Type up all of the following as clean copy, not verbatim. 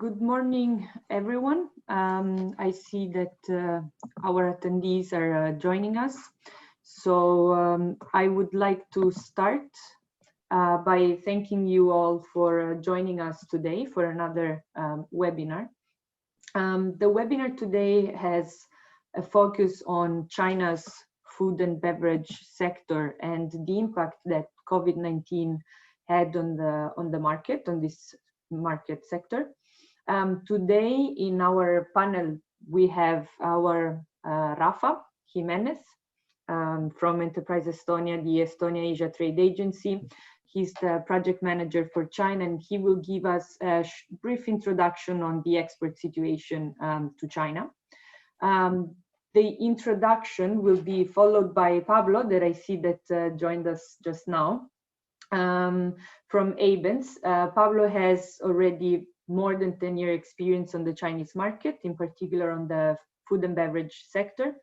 Good morning, everyone. I see that our attendees are joining us. So I would like to start by thanking you all for joining us today for another webinar. The webinar today has a focus on China's food and beverage sector and the impact that COVID-19 had on the market, on this market sector. Today in our panel, we have our Rafa Jimenez from Enterprise Estonia, the Estonia Asia Trade Agency. He's the project manager for China, and he will give us a brief introduction on the export situation to China. The introduction will be followed by Pablo, that I see that joined us just now, from Avens. Pablo has already more than 10-year experience on the Chinese market, in particular on the food and beverage sector.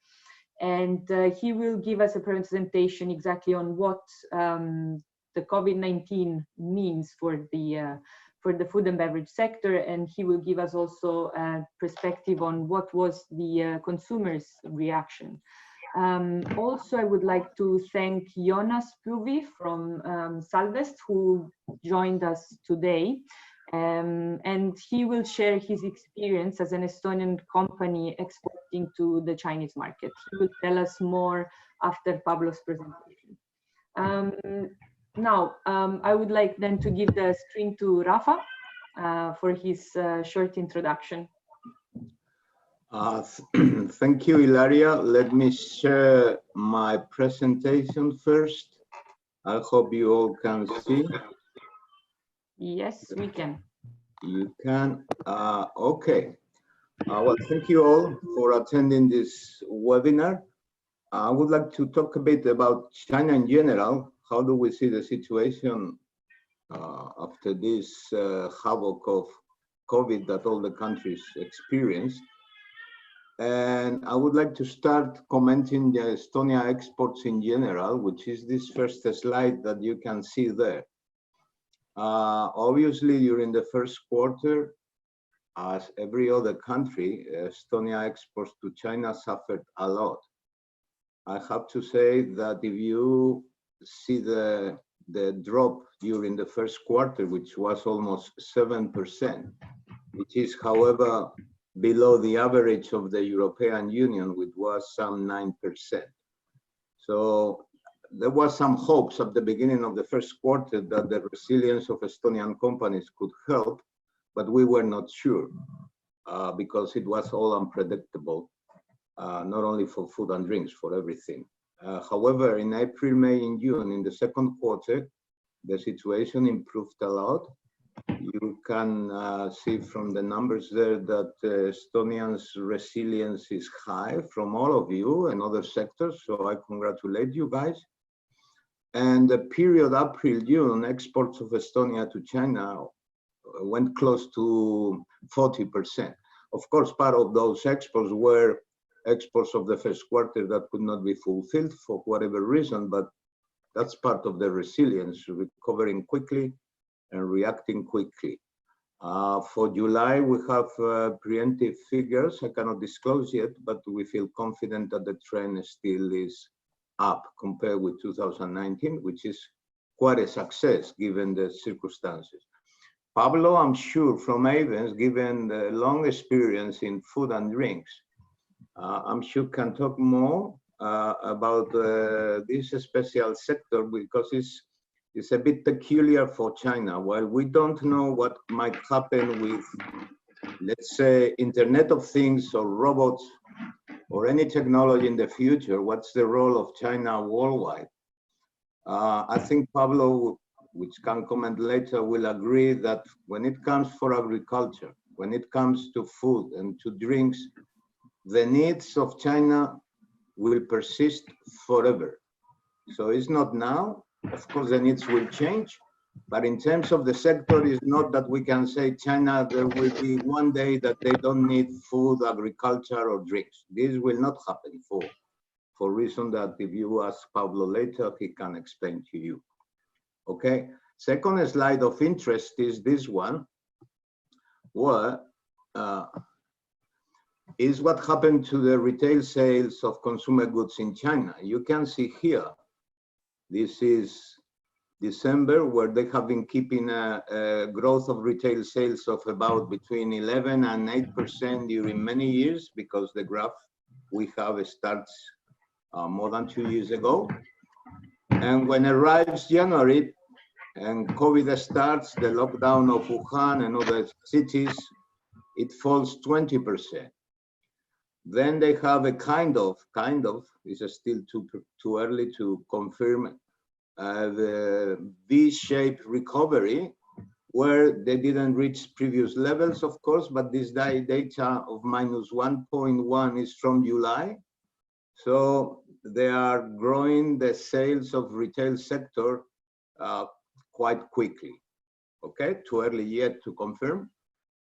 And he will give us a presentation exactly on what the COVID-19 means for the food and beverage sector. And he will give us also a perspective on what was the consumer's reaction. Also, I would like to thank Jonas Puvi from Salvest, who joined us today. And he will share his experience as an Estonian company exporting to the Chinese market. He will tell us more after Pablo's presentation. Now, I would like then to give the screen to Rafa for his short introduction. Thank you, Ilaria. Let me share my presentation first. I hope you all can see. Yes, we can. You can. Okay. Well, thank you all for attending this webinar. I would like to talk a bit about China in general. How do we see the situation after this havoc of COVID that all the countries experienced? And I would like to start commenting the Estonia exports in general, which is this first slide that you can see there. Obviously, during the first quarter, as every other country, Estonia exports to China suffered a lot. I have to say that if you see the drop during the first quarter, which was almost 7%, which is, however, below the average of the European Union, which was some 9%. So there was some hopes at the beginning of the first quarter that the resilience of Estonian companies could help, but we were not sure because it was all unpredictable, not only for food and drinks, for everything. However, in April, May, and June, in the second quarter, the situation improved a lot. You can see from the numbers there that Estonians' resilience is high from all of you and other sectors, so I congratulate you guys. And the period April-June, exports of Estonia to China went close to 40%. Of course, part of those exports were exports of the first quarter that could not be fulfilled for whatever reason, but that's part of the resilience, recovering quickly and reacting quickly. For July, we have preemptive figures. I cannot disclose yet, but we feel confident that the trend still is up compared with 2019, which is quite a success given the circumstances. Pablo, I'm sure from Avens, given the long experience in food and drinks, I'm sure can talk more about this special sector because it's a bit peculiar for China. While we don't know what might happen with, let's say, Internet of Things or robots or any technology in the future, what's the role of China worldwide? I think Pablo, which can comment later, will agree that when it comes for agriculture, when it comes to food and to drinks, the needs of China will persist forever. So it's not now. Of course, the needs will change, but in terms of the sector, it's not that we can say China, there will be one day that they don't need food, agriculture, or drinks. This will not happen for reason that if you ask Pablo later, he can explain to you. Okay, second slide of interest is this one, where is what happened to the retail sales of consumer goods in China. You can see here, this is December, where they have been keeping a growth of retail sales of about between 11 and 8% during many years, because the graph we have starts more than 2 years ago. And when arrives January and COVID starts, the lockdown of Wuhan and other cities, it falls 20%. Then they have a kind of, it's still too early to confirm, the V-shaped recovery, where they didn't reach previous levels, of course, but this data of minus 1.1 is from July. So they are growing the sales of retail sector quite quickly. Okay, too early yet to confirm.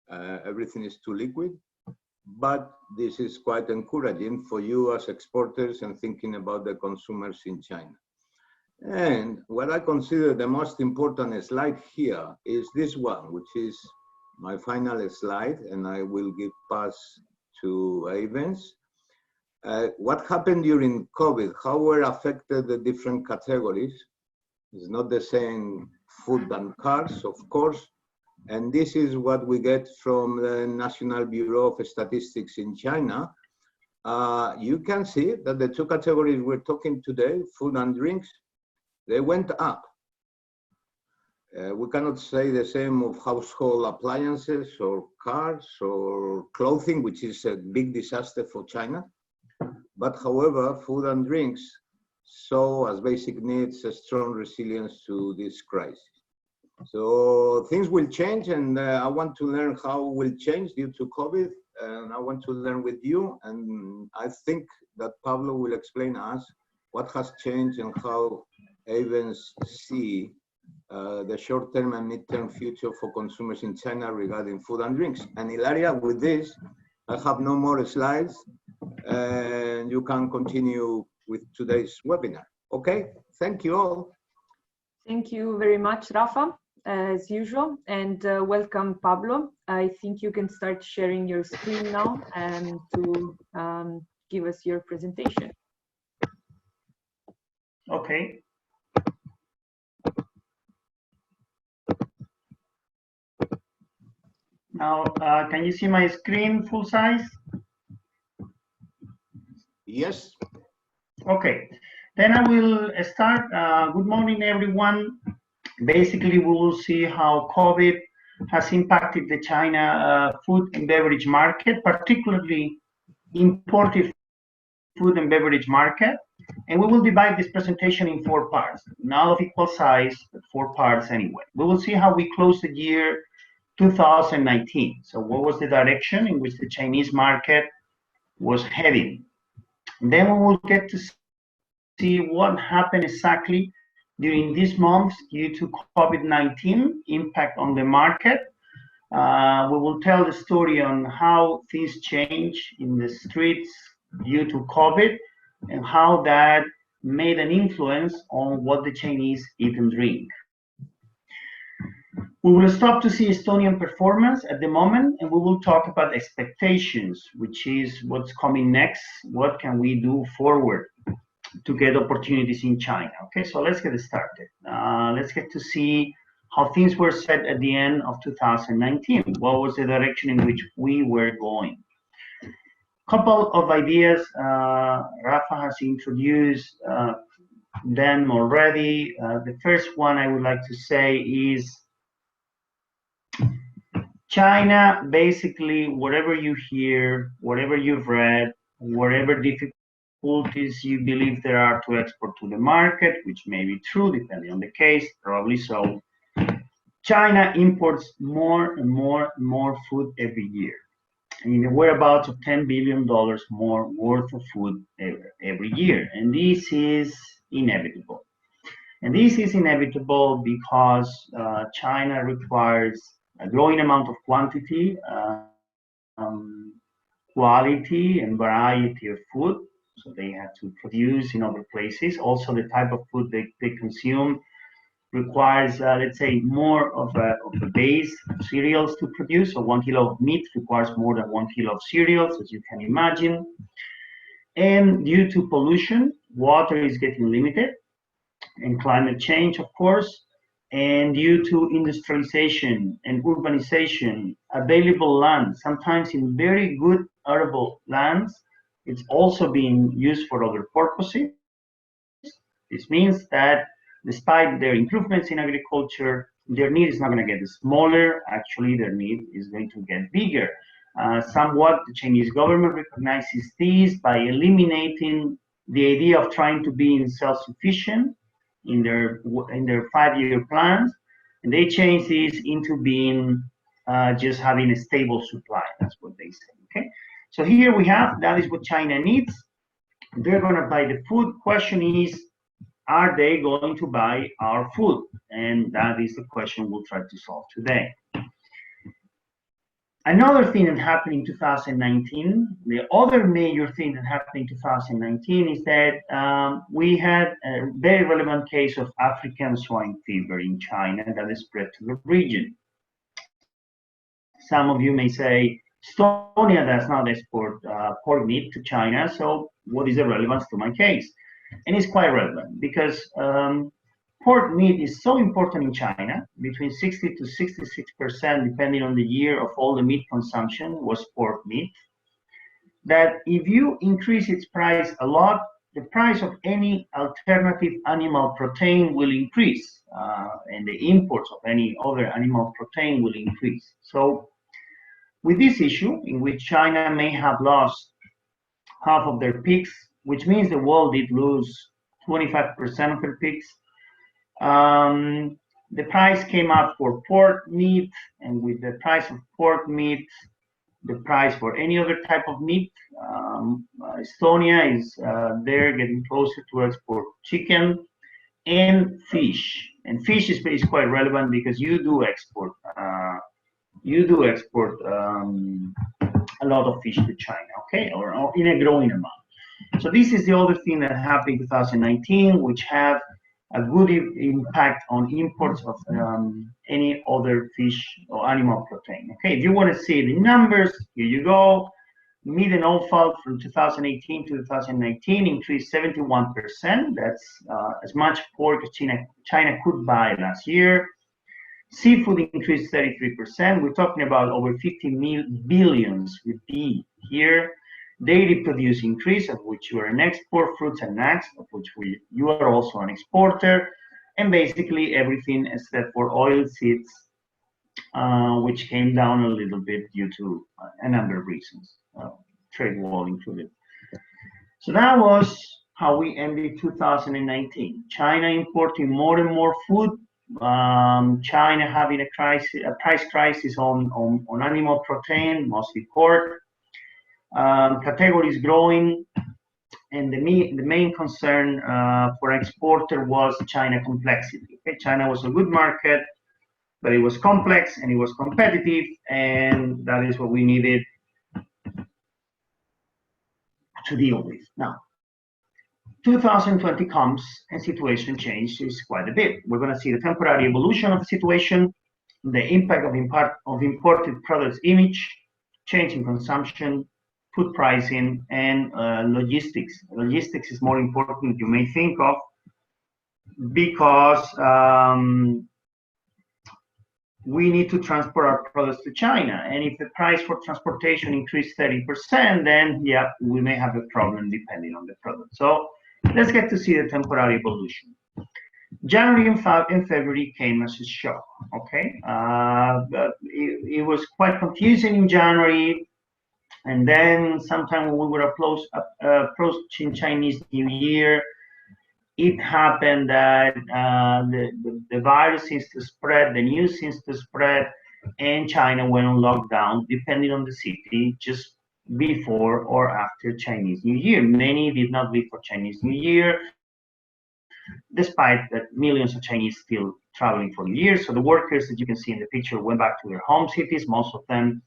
Everything is too liquid, but this is quite encouraging for you as exporters and thinking about the consumers in China. And what I consider the most important slide here is this one, which is my final slide, and I will give pass to Evans. What happened during COVID? How were affected the different categories? It's not the same food and cars, of course. And this is what we get from the National Bureau of Statistics in China. You can see that the two categories we're talking today, food and drinks, they went up. We cannot say the same of household appliances or cars or clothing, which is a big disaster for China. But however, food and drinks saw as basic needs a strong resilience to this crisis. So things will change, and I want to learn how will change due to COVID, and I want to learn with you. And I think that Pablo will explain us what has changed and how Evans see the short-term and mid-term future for consumers in China regarding food and drinks. And Ilaria, with this, I have no more slides, and you can continue with today's webinar. Okay, thank you all. Thank you very much, Rafa, as usual, and welcome, Pablo. I think you can start sharing your screen now and to give us your presentation. Okay. Now, can you see my screen full size? Yes. Okay, then I will start. Good morning, everyone. Basically, we will see how COVID has impacted the China food and beverage market, particularly imported food and beverage market. And we will divide this presentation in 4 parts, not of equal size, but 4 parts anyway. We will see how we closed the year 2019. So what was the direction in which the Chinese market was heading? And then we will get to see what happened exactly during these months due to COVID-19 impact on the market. We will tell the story on how things change in the streets due to COVID and how that made an influence on what the Chinese eat and drink. We will stop to see Estonian performance at the moment, and we will talk about expectations, which is what's coming next, what can we do forward to get opportunities in China. Okay, so let's get started. Let's get to see how things were set at the end of 2019. What was the direction in which we were going? Couple of ideas. Rafa has introduced them already. The first one I would like to say is China, basically, whatever you hear, whatever you've read, whatever difficulties you believe there are to export to the market, which may be true depending on the case, probably so, China imports more and more and more food every year. In the whereabouts of $10 billion more worth of food every year. And this is inevitable. And this is inevitable because China requires a growing amount of quantity, quality, and variety of food. So they have to produce in other places. Also, the type of food they consume requires, let's say, more of a base of cereals to produce. So 1 kilo of meat requires more than 1 kilo of cereals, as you can imagine. And due to pollution, water is getting limited, and climate change, of course. And due to industrialization and urbanization, available land, sometimes in very good arable lands, it's also being used for other purposes. This means that despite their improvements in agriculture, their need is not going to get smaller. Actually, their need is going to get bigger. Somewhat, the Chinese government recognizes this by eliminating the idea of trying to be self-sufficient in their 5-year plans, and they change this into being just having a stable supply. That's what they say. Okay, so here we have, that is what China needs. They're going to buy the food. Question is, are they going to buy our food? And that is the question we'll try to solve today. Another thing that happened in 2019, the other major thing that happened in 2019 is that we had a very relevant case of African swine fever in China that is spread to the region. Some of you may say, Estonia does not export pork meat to China, so what is the relevance to my case? And it's quite relevant because pork meat is so important in China. Between 60 to 66%, depending on the year, of all the meat consumption was pork meat, that if you increase its price a lot, the price of any alternative animal protein will increase, and the imports of any other animal protein will increase. So with this issue, in which China may have lost half of their pigs, which means the world did lose 25% of their pigs, the price came up for pork meat, and with the price of pork meat, the price for any other type of meat, Estonia is there getting closer to export chicken and fish. And fish is quite relevant because you do export a lot of fish to China, okay, or in a growing amount. So this is the other thing that happened in 2019, which have a good impact on imports of any other fish or animal protein. Okay, if you want to see the numbers, here you go. Meat and offal from 2018 to 2019 increased 71%. That's as much pork as China could buy last year. Seafood increased 33%. We're talking about over 50 billions with B here. Dairy produce increase, of which you are an export, fruits and nuts, of which you are also an exporter, and basically everything except for oil seeds, which came down a little bit due to a number of reasons, trade war included. So that was how we ended 2019. China importing more and more food. China having a price crisis on animal protein, mostly pork. Categories growing, and the main concern for exporter was China complexity. Okay? China was a good market, but it was complex and it was competitive, and that is what we needed to deal with. Now, 2020 comes and situation changes quite a bit. We're going to see the temporary evolution of the situation, the impact of imported products image, change in consumption, food pricing, and logistics. Logistics is more important than you may think of, because we need to transport our products to China. And if the price for transportation increased 30%, then yeah, we may have a problem depending on the product. So let's get to see the temporary evolution. January and February came as a shock, okay? It was quite confusing in January. And then sometime when we were approaching Chinese New Year, it happened that the virus seems to spread, the news seems to spread, and China went on lockdown, depending on the city, just before or after Chinese New Year. Many did not leave for Chinese New Year, despite that millions of Chinese still traveling for New Year. So the workers that you can see in the picture went back to their home cities, most of them.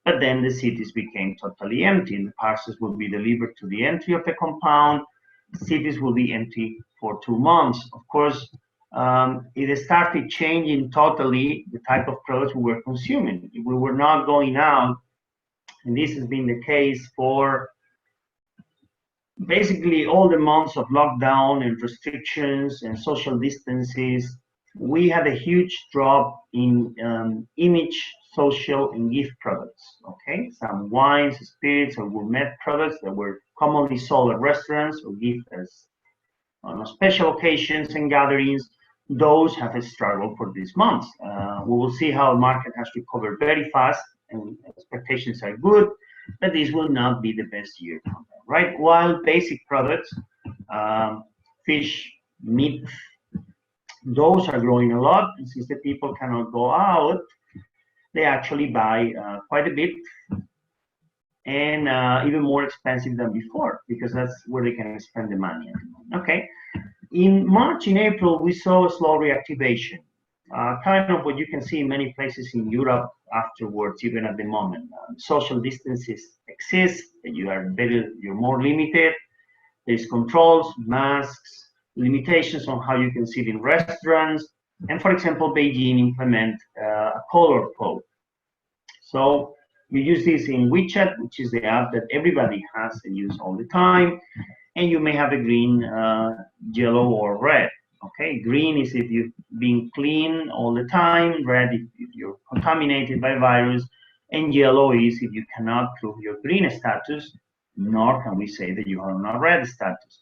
But then the cities became totally empty, and the parcels will be delivered to the entry of the compound. Cities will be empty for 2 months. Of course, it started changing totally the type of products we were consuming. If we were not going out, and this has been the case for basically all the months of lockdown and restrictions and social distances, we had a huge drop in image, social, and gift products. Okay, some wines, spirits, or gourmet products that were commonly sold at restaurants or gift as on special occasions and gatherings. Those have a struggle for these months. We will see how the market has recovered very fast, and expectations are good, but this will not be the best year, right? While basic products, fish, meat, those are growing a lot, and since the people cannot go out, they actually buy quite a bit, and even more expensive than before, because that's where they can spend the money. Okay. In March and April, we saw a slow reactivation, kind of what you can see in many places in Europe afterwards, even at the moment. Social distances exist, you're more limited. There's controls, masks, limitations on how you can sit in restaurants, and for example, Beijing implement a color code. So you use this in WeChat, which is the app that everybody has and use all the time. And you may have a green, yellow, or red. Okay, green is if you've been clean all the time, red if you're contaminated by virus, and yellow is if you cannot prove your green status, nor can we say that you are not red status.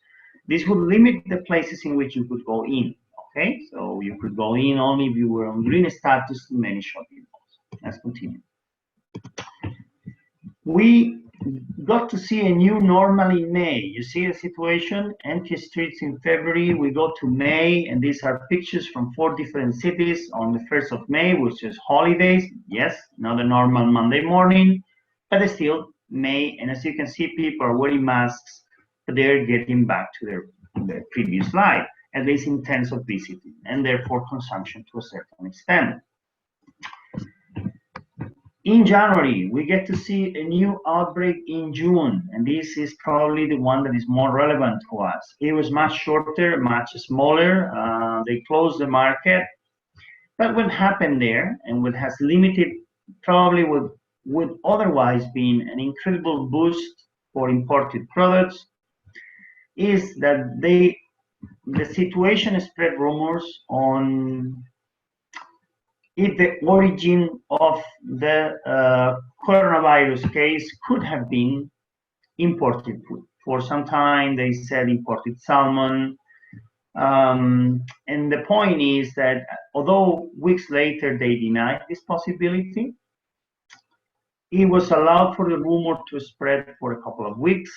This would limit the places in which you could go in. Okay, so you could go in only if you were on green status to many shopping malls. Let's continue. We got to see a new normal in May. You see the situation, empty streets in February. We go to May, and these are pictures from 4 different cities on the 1st of May, which is holidays. Yes, not a normal Monday morning, but it's still May. And as you can see, people are wearing masks, but they're getting back to their previous life, at least in terms of visiting, and therefore consumption to a certain extent. In January, we get to see a new outbreak in June, and this is probably the one that is more relevant to us. It was much shorter, much smaller. They closed the market, but what happened there, and what has limited, probably would otherwise been an incredible boost for imported products, is that the situation spread rumors on if the origin of the coronavirus case could have been imported food. For some time, they said imported salmon. And the point is that although weeks later they denied this possibility, it was allowed for the rumor to spread for a couple of weeks.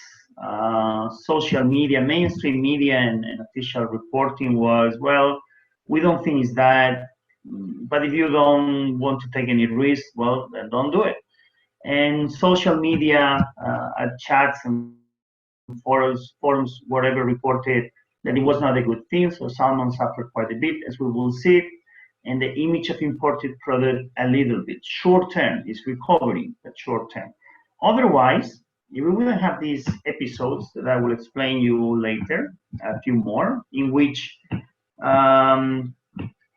Social media, mainstream media, and official reporting was, well, we don't think it's that. But if you don't want to take any risk, well, then don't do it. And social media, chats and forums, whatever, reported that it was not a good thing. So salmon suffered quite a bit, as we will see. And the image of imported product a little bit. Short term is recovering, but short term. Otherwise, if we wouldn't have these episodes that I will explain you later, a few more, in which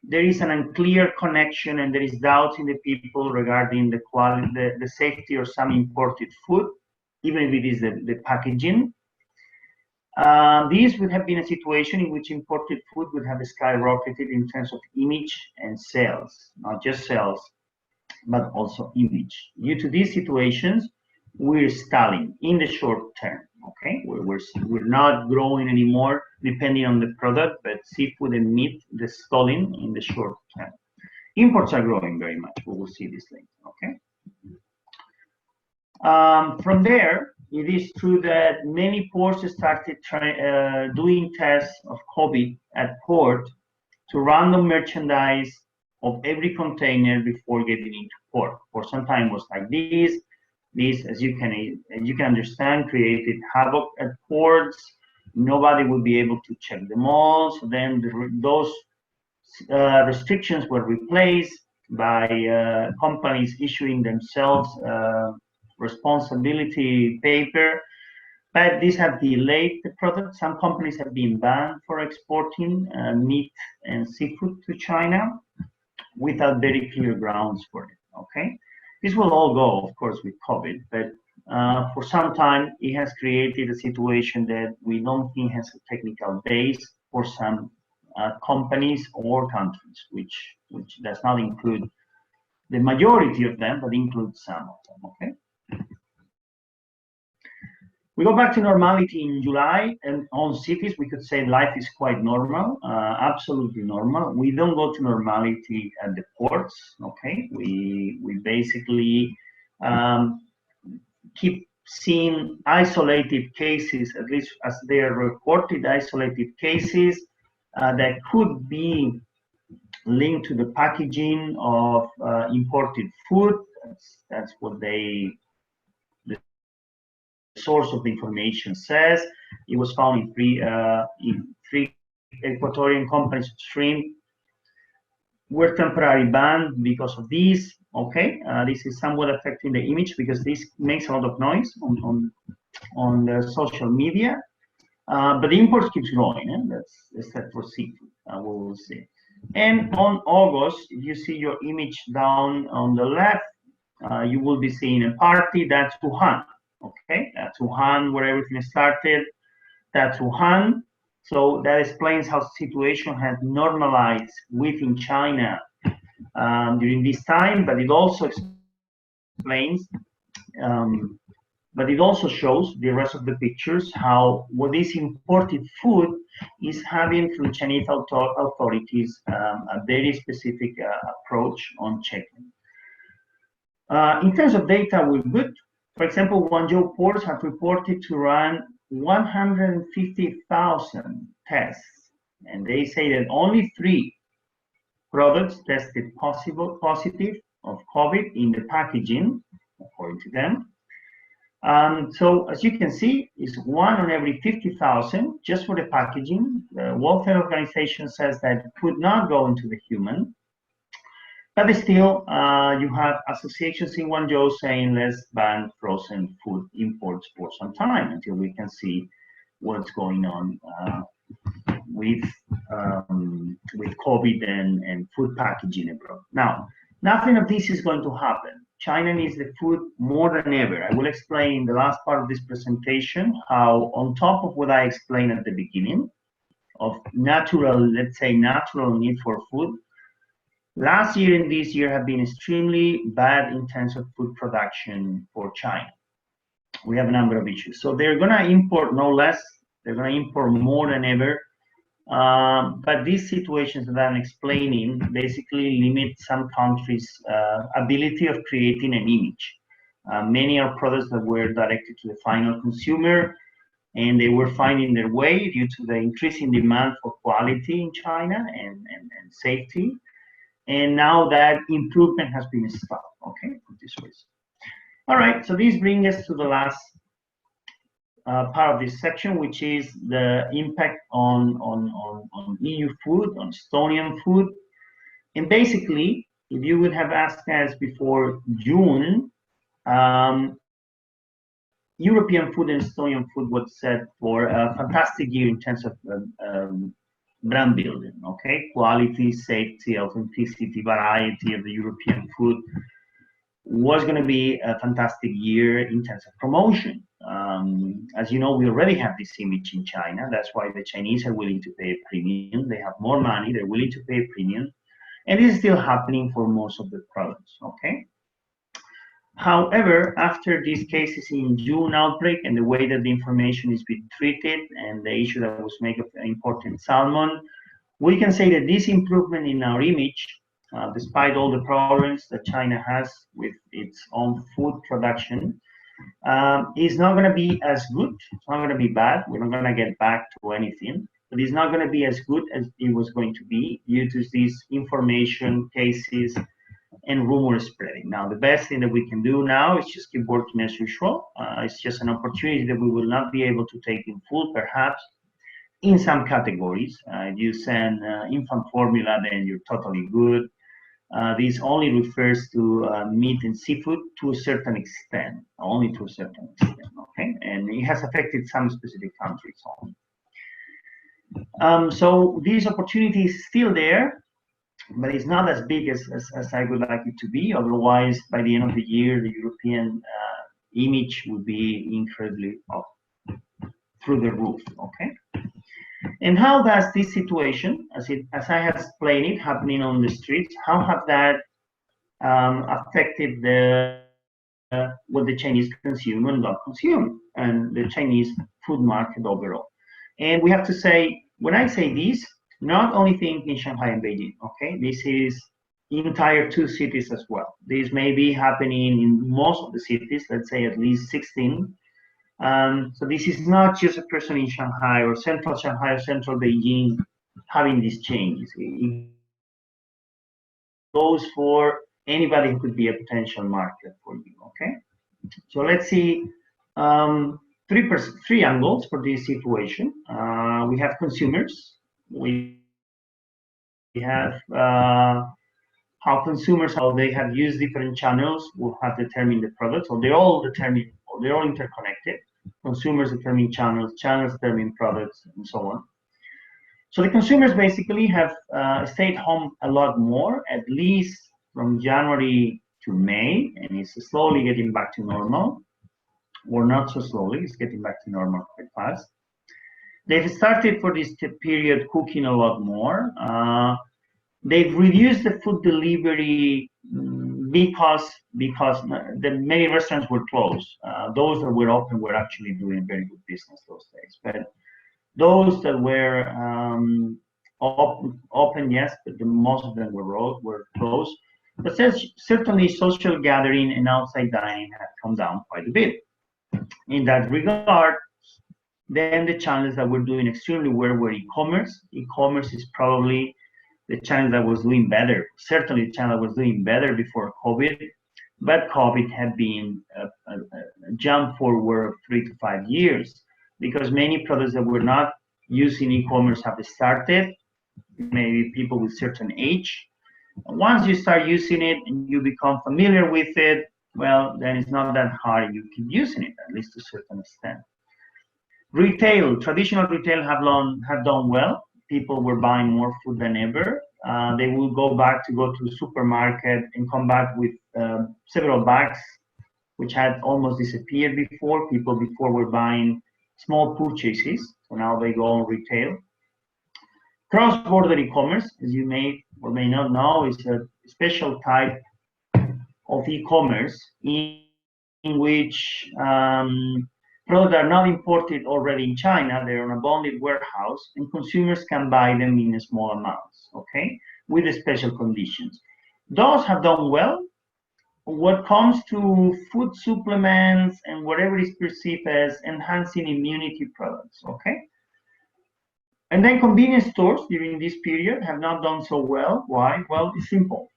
there is an unclear connection and there is doubt in the people regarding the quality, the safety of some imported food, even if it is the packaging. This would have been a situation in which imported food would have skyrocketed in terms of image and sales, not just sales, but also image. Due to these situations, we're stalling in the short term. Okay, we're not growing anymore depending on the product, but seafood and meat, the stalling in the short term. Imports are growing very much. We will see this later. Okay. From there, it is true that many ports started doing tests of COVID at port to random merchandise of every container before getting into port. For some time it was like this. This, as you can understand, created havoc at ports. Nobody would be able to check them all. So then those restrictions were replaced by companies issuing themselves responsibility paper But these have delayed the product. Some companies have been banned for exporting meat and seafood to China without very clear grounds for it. Okay, this will all go, of course, with COVID, but for some time it has created a situation that we don't think has a technical base for some companies or countries, which does not include the majority of them, but includes some of them. Okay. We go back to normality in July, and on cities, we could say life is quite normal, absolutely normal. We don't go to normality at the ports, okay? We basically keep seeing isolated cases, at least as they are reported, isolated cases that could be linked to the packaging of imported food. That's what the source of the information says. It was found in three Ecuadorian companies of shrimp were temporarily banned because of this. Okay, this is somewhat affecting the image because this makes a lot of noise on the social media. But the imports keeps growing, that's except for seafood. We will see. And on August, if you see your image down on the left, you will be seeing a party. That's Wuhan. Okay, that's Wuhan, where everything started. That's Wuhan. So that explains how the situation has normalized within China during this time, but it also explains, but it also shows the rest of the pictures how what is imported food is having from Chinese authorities a very specific approach on checking. In terms of data, we're good. For example, Guangzhou ports have reported to run 150,000 tests, and they say that only 3 products tested positive of COVID in the packaging, according to them. So as you can see, it's 1 on every 50,000 just for the packaging. The World Health Organization says that it could not go into the human. But still, you have associations in Guangzhou saying let's ban frozen food imports for some time until we can see what's going on with COVID and food packaging abroad. Now, nothing of this is going to happen. China needs the food more than ever. I will explain in the last part of this presentation how, on top of what I explained at the beginning of natural, let's say, natural need for food, last year and this year have been extremely bad in terms of food production for China. We have a number of issues. So they're going to import no less. They're going to import more than ever. But these situations that I'm explaining basically limit some countries' ability of creating an image. Many are products that were directed to the final consumer, and they were finding their way due to the increasing demand for quality in China and safety. And now that improvement has been stopped, okay, for this reason. All right, so this brings us to the last part of this section, which is the impact on EU food, on Estonian food. And basically, if you would have asked us before June, European food and Estonian food was set for a fantastic year in terms of brand building, okay? Quality, safety, authenticity, variety of the European food was going to be a fantastic year in terms of promotion. As you know, we already have this image in China. That's why the Chinese are willing to pay a premium. They have more money. They're willing to pay a premium. And this is still happening for most of the products, okay? However, after these cases in June outbreak and the way that the information is being treated and the issue that was made of imported salmon, we can say that this improvement in our image, despite all the problems that China has with its own food production, is not going to be as good. It's not going to be bad. We're not going to get back to anything, but it's not going to be as good as it was going to be due to these information cases and rumor spreading. Now, the best thing that we can do now is just keep working as usual. It's just an opportunity that we will not be able to take in full, perhaps, in some categories. If you send infant formula, then you're totally good. This only refers to meat and seafood to a certain extent, only to a certain extent, okay? And it has affected some specific countries only. So this opportunity is still there, but it's not as big as I would like it to be. Otherwise, by the end of the year, the European image would be incredibly up through the roof, okay? And how does this situation, as I have explained it, happening on the streets, how have that affected what the Chinese consume and don't consume, and the Chinese food market overall? And we have to say, when I say this, not only think in Shanghai and Beijing, okay? This is entire two cities as well. This may be happening in most of the cities, let's say at least 16. So this is not just a person in Shanghai or central Shanghai or central Beijing having these changes. It goes for anybody who could be a potential market for you, okay? So let's see three angles for this situation. We have consumers. We have how consumers, how they have used different channels will have determined the products, or they're all determined, or they're all interconnected. Consumers determine channels, channels determine products, and so on. So the consumers basically have stayed home a lot more, at least from January to May, and it's slowly getting back to normal, or not so slowly, it's getting back to normal quite fast. They've started for this period cooking a lot more. They've reduced the food delivery because the many restaurants were closed. Those that were open were actually doing very good business those days. But those that were open, yes, but most of them were closed. But certainly social gathering and outside dining have come down quite a bit. In that regard, then the channels that were doing extremely well were e-commerce. E-commerce is probably the channel that was doing better. Certainly the channel that was doing better before COVID, but COVID had been a jump forward of 3 to 5 years, because many products that were not using e-commerce have started, maybe people with certain age. Once you start using it and you become familiar with it, well, then it's not that hard. You keep using it, at least to a certain extent. Retail, traditional retail have done well. People were buying more food than ever. They will go to the supermarket and come back with several bags, which had almost disappeared before. People before were buying small purchases, so now they go on retail. Cross-border e-commerce, as you may or may not know, is a special type of e-commerce in which products are not imported already in China. They're on a bonded warehouse, and consumers can buy them in small amounts, okay, with special conditions. Those have done well. What comes to food supplements and whatever is perceived as enhancing immunity products, okay? And then convenience stores during this period have not done so well. Why? Well, it's simple.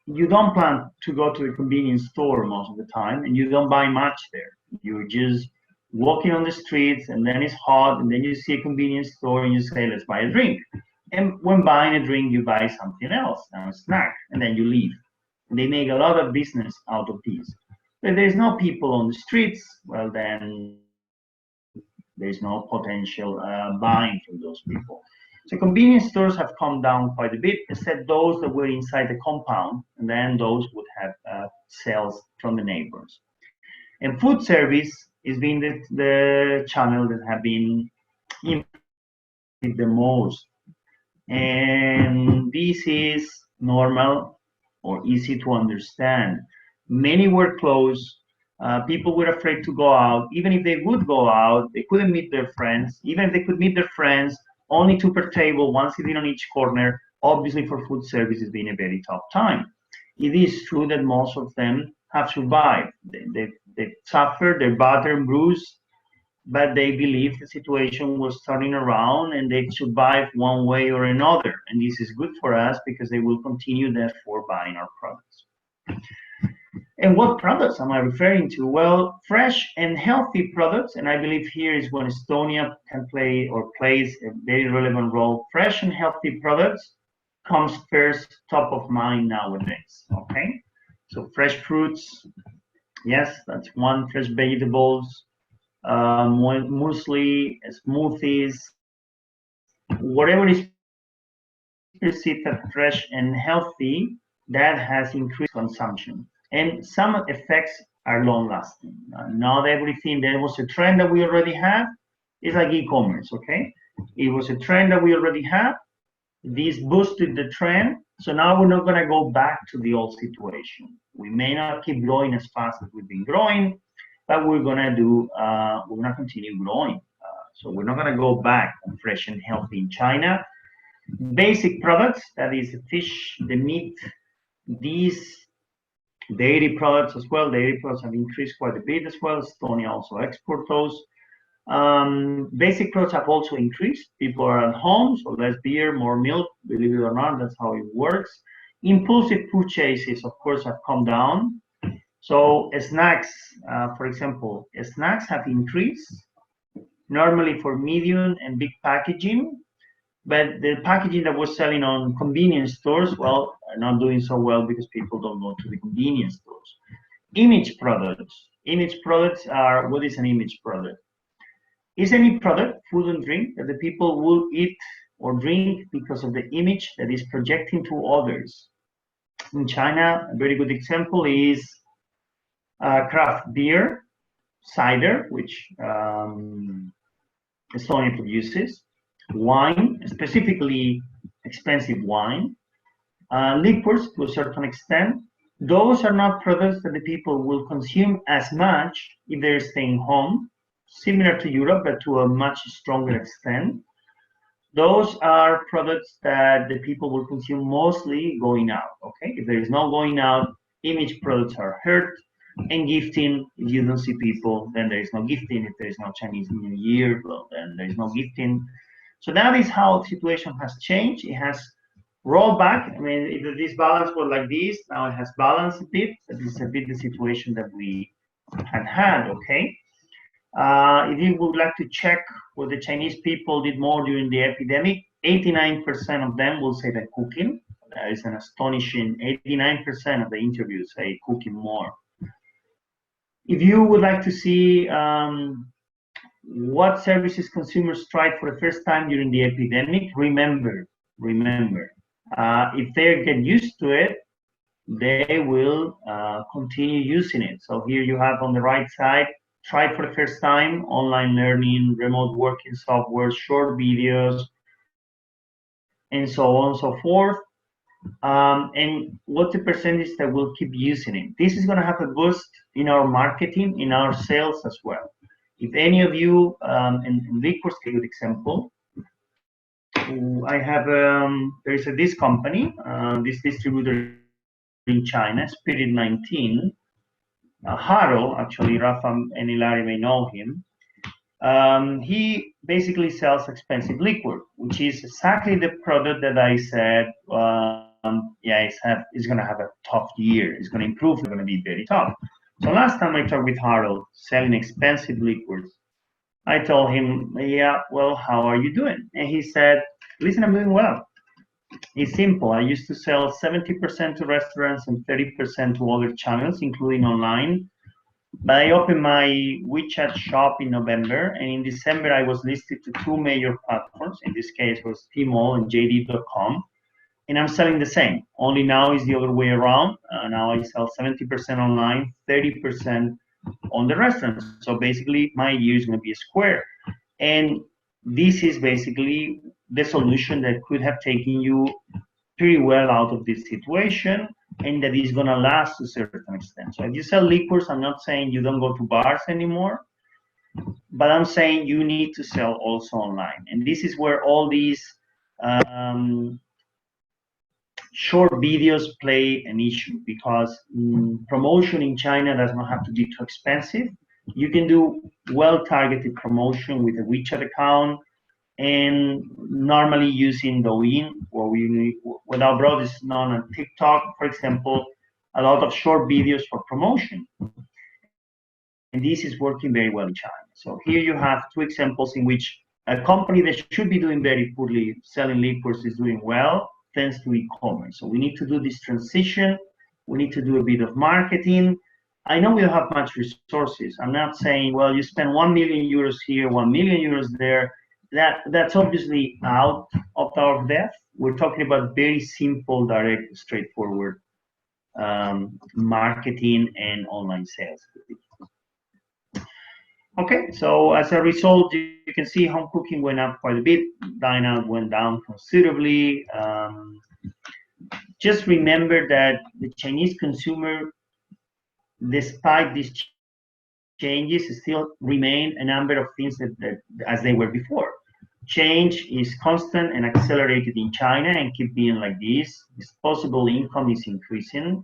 You don't plan to go to a convenience store most of the time, and you don't buy much there. You're just walking on the streets, and then it's hot, and then you see a convenience store, and you say, let's buy a drink. And when buying a drink, you buy something else, a snack, and then you leave. And they make a lot of business out of these. But if there's no people on the streets, well, then there's no potential buying from those people. So convenience stores have come down quite a bit, except those that were inside the compound, and then those would have sales from the neighbors. And food service has been the channel that have been impacted the most. And this is normal or easy to understand. Many were closed. People were afraid to go out. Even if they would go out, they couldn't meet their friends. Even if they could meet their friends, only two per table, one sitting on each corner. Obviously, for food service, it's been a very tough time. It is true that most of them have survived. They've suffered, they're battered and bruised, but they believe the situation was turning around and they survived one way or another. And this is good for us because they will continue, therefore, buying our products. And what products am I referring to? Well, fresh and healthy products, and I believe here is when Estonia can play or plays a very relevant role. Fresh and healthy products comes first, top of mind nowadays, okay? So fresh fruits, yes, that's one, fresh vegetables, muesli, smoothies, whatever is perceived as fresh and healthy, that has increased consumption. And some effects are long-lasting. Not everything. There was a trend that we already had. It's like e-commerce, okay? It was a trend that we already had. This boosted the trend. So now we're not going to go back to the old situation. We may not keep growing as fast as we've been growing, but we're going to continue growing. So we're not going to go back on fresh and healthy in China. Basic products, that is the fish, the meat, these dairy products as well. Dairy products have increased quite a bit as well. Estonia also export those. Basic products have also increased. People are at home, so less beer, more milk. Believe it or not, that's how it works. Impulsive purchases, of course, have come down. So snacks, for example, snacks have increased, normally for medium and big packaging. But the packaging that was selling on convenience stores, well, are not doing so well because people don't go to the convenience stores. Image products. Image products are, what is an image product? Is any product, food and drink, that the people will eat or drink because of the image that is projecting to others. In China, a very good example is craft beer, cider, which Estonia produces, wine, specifically expensive wine, liquors to a certain extent. Those are not products that the people will consume as much if they're staying home, similar to Europe, but to a much stronger extent. Those are products that the people will consume mostly going out, okay? If there is no going out, image products are hurt, and gifting, if you don't see people, then there is no gifting. If there is no Chinese New Year, well, then there is no gifting. So that is how the situation has changed. It has rolled back. I mean, if this balance was like this, now it has balanced a bit. That is a bit the situation that we had, okay? If you would like to check what the Chinese people did more during the epidemic, 89% of them will say that cooking. That is an astonishing 89% of the interviews say cooking more. If you would like to see what services consumers tried for the first time during the epidemic, remember, if they get used to it, they will continue using it. So here you have on the right side, tried for the first time, online learning, remote working software, short videos, and so on and so forth. And what's the percentage that will keep using it? This is going to have a boost in our marketing, in our sales as well. If any of you, and liquors, a good example, I have, there is this company, this distributor in China, Spirit 19, Haro, actually, Rafa and Ilari may know him. He basically sells expensive liquor, which is exactly the product that I said, yeah, it's going to have a tough year. It's going to improve. It's going to be very tough. So last time I talked with Harold selling expensive liquors, I told him, yeah, well, how are you doing? And he said, listen, I'm doing well. It's simple. I used to sell 70% to restaurants and 30% to other channels, including online. But I opened my WeChat shop in November, and in December I was listed to 2 major platforms. In this case, it was Tmall and JD.com. And I'm selling the same. Only now is the other way around. Now I sell 70% online, 30% on the restaurants. So basically, my year is going to be a square. And this is basically the solution that could have taken you pretty well out of this situation, and that is going to last to a certain extent. So if you sell liquors, I'm not saying you don't go to bars anymore, but I'm saying you need to sell also online. And this is where all these short videos play an issue, because promotion in China does not have to be too expensive. You can do well-targeted promotion with a WeChat account, and normally using Douyin, or what our brother is known on TikTok, for example, a lot of short videos for promotion. And this is working very well in China. So here you have two examples in which a company that should be doing very poorly, selling liquors, is doing well, thanks to e-commerce. So we need to do this transition. We need to do a bit of marketing. I know we don't have much resources. I'm not saying, well, you spend 1 million euros here, 1 million euros there. That's obviously out of our depth. We're talking about very simple, direct, straightforward marketing and online sales. Okay, so as a result, you can see home cooking went up quite a bit. Dine out went down considerably. Just remember that the Chinese consumer, despite these changes, still remain a number of things that as they were before. Change is constant and accelerated in China and keep being like this. Disposable income is increasing.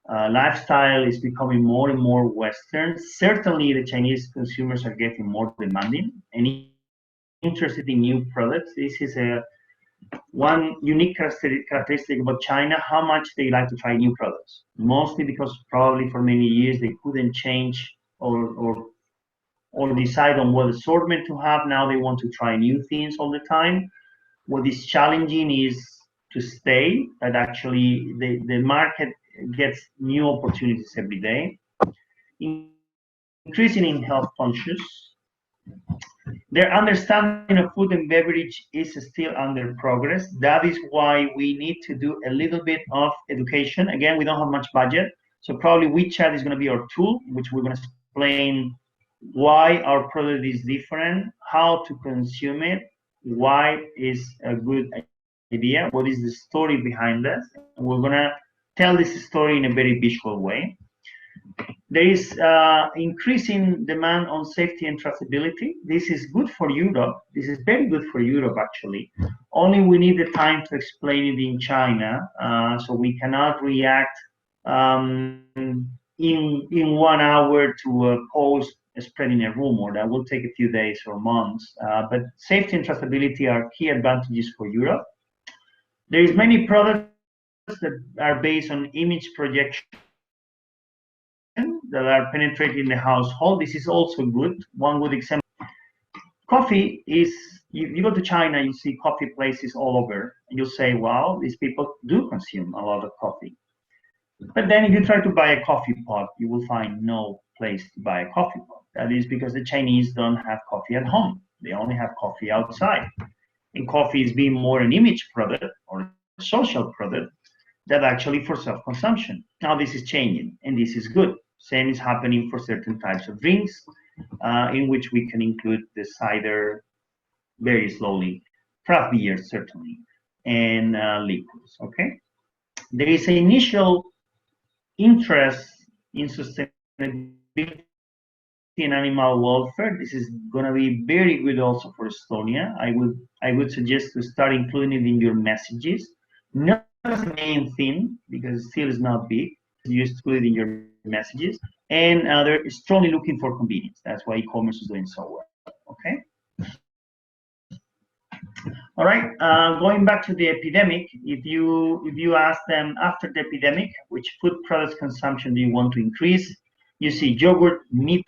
Lifestyle is becoming more and more Western. Certainly, the Chinese consumers are getting more demanding and interested in new products. This is one unique characteristic about China, how much they like to try new products. Mostly because probably for many years they couldn't change or decide on what assortment to have. Now they want to try new things all the time. What is challenging is to stay, but actually the market gets new opportunities every day. Increasing in health conscious. Their understanding of food and beverage is still under progress. That is why we need to do a little bit of education. Again, we don't have much budget, so probably WeChat is going to be our tool, which we're going to explain why our product is different, how to consume it, why is a good idea, what is the story behind this. We're going to tell this story in a very visual way. There is increasing demand on safety and traceability. This is good for Europe. This is very good for Europe, actually. Only we need the time to explain it in China, so we cannot react in 1 hour to a post spreading a rumor. That will take a few days or months. But safety and traceability are key advantages for Europe. There is many products that are based on image projection that are penetrating the household. This is also good. One good example. Coffee is, you go to China, you see coffee places all over, and you'll say, wow, these people do consume a lot of coffee. But then if you try to buy a coffee pot, you will find no place to buy a coffee pot. That is because the Chinese don't have coffee at home. They only have coffee outside. And coffee is being more an image product or a social product than actually for self-consumption. Now this is changing, and this is good. Same is happening for certain types of drinks, in which we can include the cider very slowly, craft beer certainly, and liquids. Okay, there is an initial interest in sustainability and animal welfare. This is going to be very good also for Estonia. I would suggest to start including it in your messages, not as the main thing because still is not big. You just put it in your messages, and they're strongly looking for convenience. That's why e-commerce is doing so well. Okay. All right. Going back to the epidemic, if you ask them after the epidemic, which food products consumption do you want to increase? You see yogurt, meat,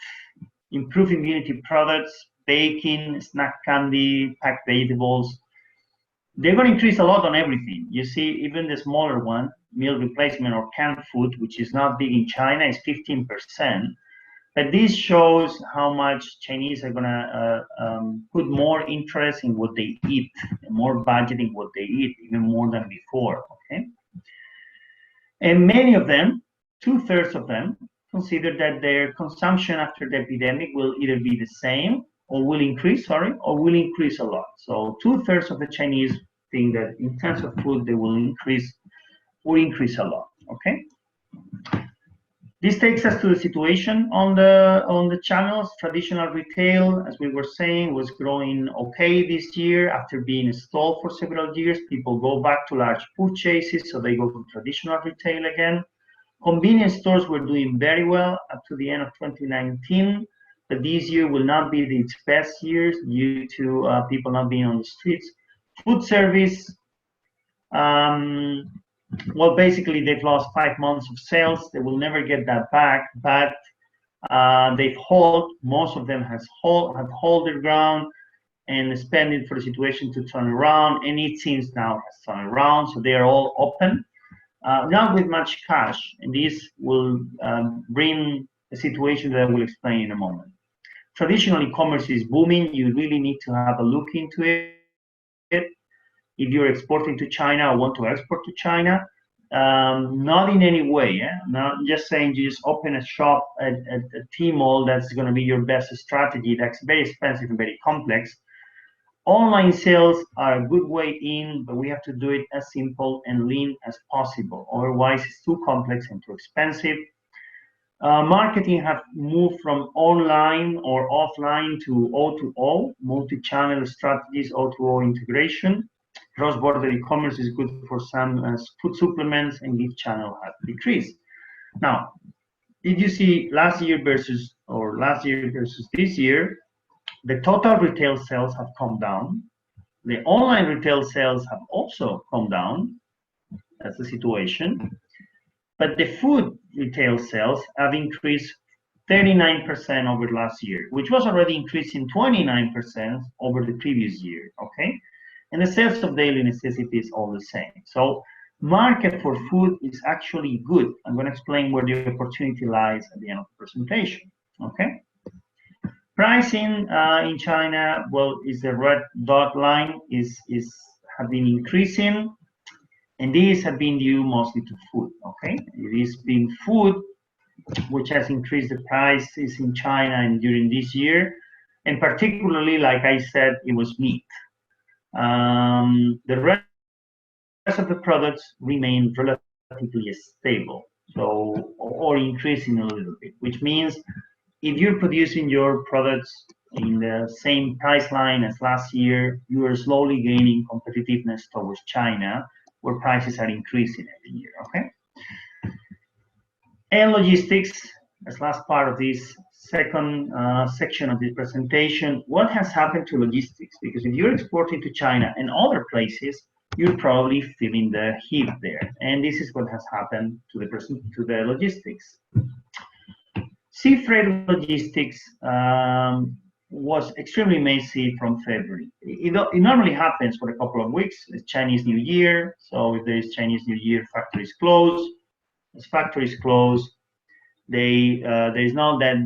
improved immunity products, baking, snack candy, packed vegetables. They're going to increase a lot on everything. You see, even the smaller one, meal replacement or canned food, which is not big in China, is 15%. But this shows how much Chinese are going to put more interest in what they eat, more budget in what they eat, even more than before. Okay, and many of them, 2/3 of them, consider that their consumption after the epidemic will either be the same or will increase, or will increase a lot. So 2/3 of the Chinese think that in terms of food, they will increase a lot. Okay. This takes us to the situation on the channels. Traditional retail, as we were saying, was growing okay this year after being stalled for several years. People go back to large purchases, so they go to traditional retail again. Convenience stores were doing very well up to the end of 2019, but this year will not be its best years due to people not being on the streets. Food service, well, basically they've lost 5 months of sales. They will never get that back, but most of them have held their ground and spending for the situation to turn around, and it seems now has turned around, so they are all open. not with much cash, and this will bring a situation that I will explain in a moment. Traditional e-commerce is booming. You really need to have a look into it. If you're exporting to China or want to export to China, not in any way, not just saying you just open a shop at Tmall, that's going to be your best strategy. That's very expensive and very complex. Online sales are a good way in, but we have to do it as simple and lean as possible. Otherwise, it's too complex and too expensive. Marketing have moved from online or offline to O2O, multi-channel strategies, O2O integration. Cross-border e-commerce is good for some food supplements, and gift channel have decreased. Now, if you see last year versus this year, the total retail sales have come down. The online retail sales have also come down. That's the situation. But the food retail sales have increased 39% over last year, which was already increasing 29% over the previous year, okay? And the sales of daily necessities all the same. So market for food is actually good. I'm going to explain where the opportunity lies at the end of the presentation, okay? Pricing in China, well, is the red dot line, have been increasing. And these have been due mostly to food, okay? It has been food which has increased the prices in China and during this year. And particularly, like I said, it was meat. The rest of the products remain relatively stable, so, or increasing a little bit, which means if you're producing your products in the same price line as last year, you are slowly gaining competitiveness towards China, where prices are increasing every year, okay? And logistics, as last part of this second section of this presentation, what has happened to logistics? Because if you're exporting to China and other places, you're probably feeling the heat there. And this is what has happened to the logistics. Sea freight logistics was extremely messy from February. It normally happens for a couple of weeks. It's Chinese New Year, so if there is Chinese New Year, factories close. As factories close, there is not that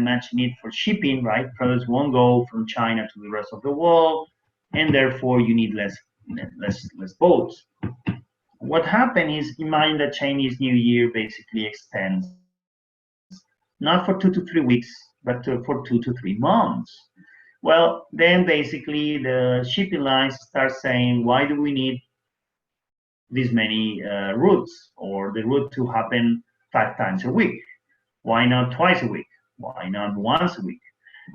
much need for shipping, right? Products won't go from China to the rest of the world, and therefore you need less boats. What happened is, imagine that Chinese New Year basically extends not for 2 to 3 weeks, but for 2 to 3 months. Well, then basically the shipping lines start saying, why do we need this many routes, or the route to happen 5 times a week? Why not twice a week? Why not once a week?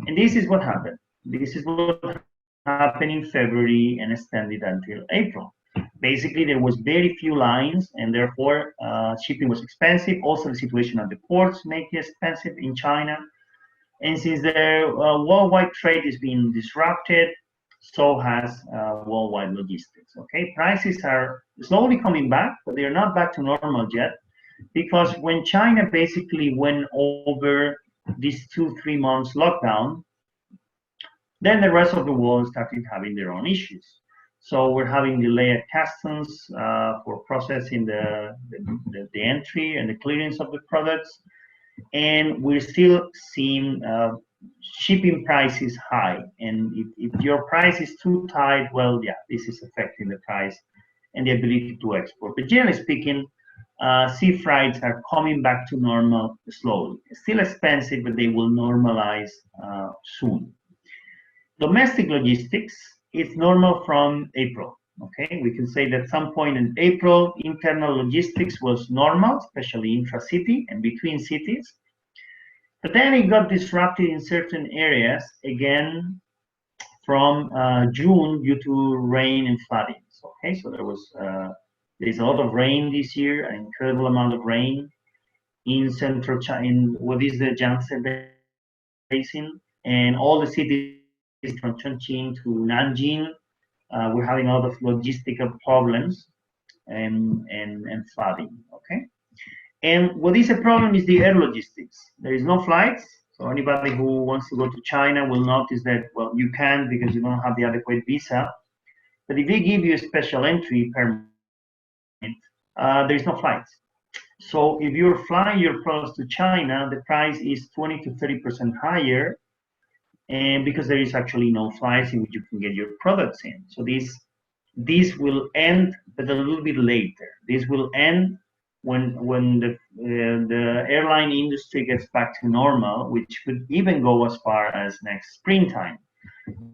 And this is what happened. This is what happened in February and extended until April. Basically, there was very few lines, and therefore shipping was expensive. Also, the situation at the ports make it expensive in China. And since the worldwide trade is being disrupted, so has worldwide logistics. Okay, prices are slowly coming back, but they are not back to normal yet, because when China basically went over these 2-3 months lockdown, then the rest of the world started having their own issues. So we're having delayed customs for processing the entry and the clearance of the products, and we're still seeing shipping prices high. And if your price is too tight, well, yeah, this is affecting the price and the ability to export. But generally speaking, sea freights are coming back to normal slowly. It's still expensive, but they will normalize soon. Domestic logistics is normal from April. Okay, we can say that at some point in April, internal logistics was normal, especially intra-city and between cities. But then it got disrupted in certain areas again from June due to rain and floodings. Okay, so there's a lot of rain this year, an incredible amount of rain in central China, in what is the Yangtze Basin, and all the cities from Chongqing to Nanjing, we're having a lot of logistical problems and flooding. Okay. And what is a problem is the air logistics. There is no flights. So anybody who wants to go to China will notice that, well, you can't because you don't have the adequate visa. But if they give you a special entry permit, there is no flights. So if you're flying your products to China, the price is 20 to 30% higher, and because there is actually no flights in which you can get your products in. So this will end, but a little bit later. This will end when the airline industry gets back to normal, which could even go as far as next springtime.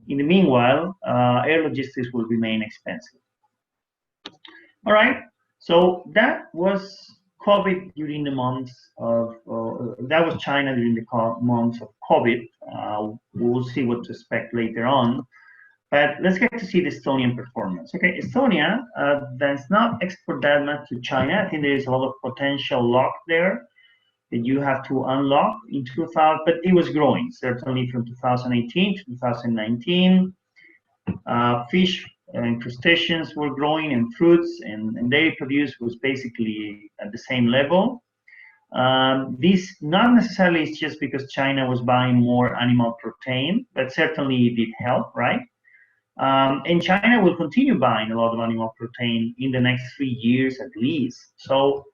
In the meanwhile, air logistics will remain expensive. All right, so that was COVID during the months of, that was China during the months of COVID. We'll see what to expect later on. But let's get to see the Estonian performance. Okay, Estonia does not export that much to China. I think there is a lot of potential lock there that you have to unlock in 2000, but it was growing, certainly from 2018 to 2019. Fish and crustaceans were growing, and fruits and dairy produce was basically at the same level. This not necessarily is just because China was buying more animal protein, but certainly it did help, right? And China will continue buying a lot of animal protein in the next 3 years at least. So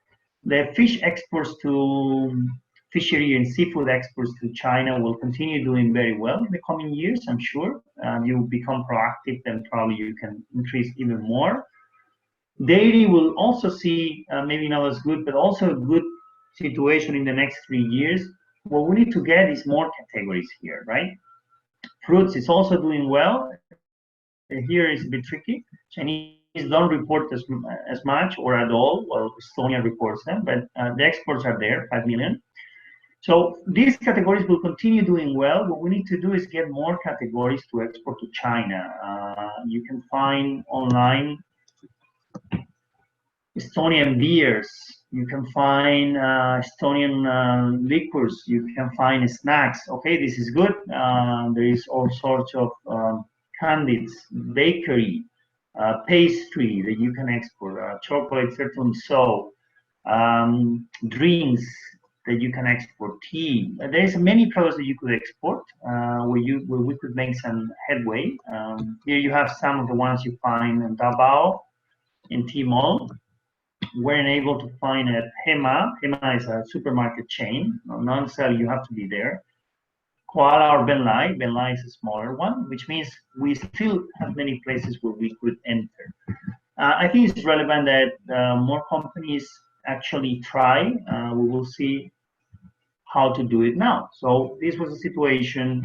the fish exports to fishery and seafood exports to China will continue doing very well in the coming years, I'm sure. You become proactive, then probably you can increase even more. Dairy will also see maybe not as good, but also a good situation in the next 3 years. What we need to get is more categories here, right? Fruits is also doing well. Here is a bit tricky. Chinese don't report as much or at all. Well, Estonia reports them, but the exports are there, 5 million. So these categories will continue doing well. What we need to do is get more categories to export to China. You can find online Estonian beers. You can find Estonian liquors. You can find snacks. Okay, this is good. There is all sorts of candies, bakery, pastry that you can export, chocolate certainly so, drinks that you can export, tea. There's many products that you could export where we could make some headway. Here you have some of the ones you find in Davao, in Tmall. We're able to find at Hema. Hema is a supermarket chain. Not necessarily you have to be there. Koala or Benlai. Benlai is a smaller one, which means we still have many places where we could enter. I think it's relevant that more companies actually try. We will see how to do it now. So this was a situation.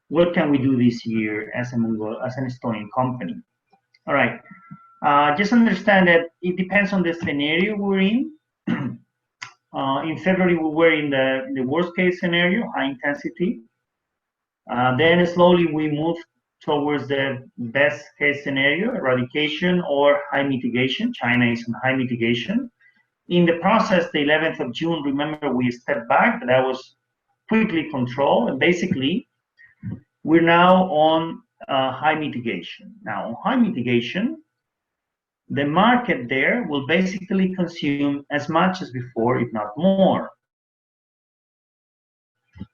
What can we do this year as an Estonian company? All right. Just understand that it depends on the scenario we're in. In February, we were in the worst case scenario, high intensity. Then slowly we moved towards the best case scenario, eradication or high mitigation. China is in high mitigation. In the process, the 11th of June, remember, we stepped back, but that was quickly controlled. And basically, we're now on high mitigation. Now, on high mitigation, the market there will basically consume as much as before, if not more.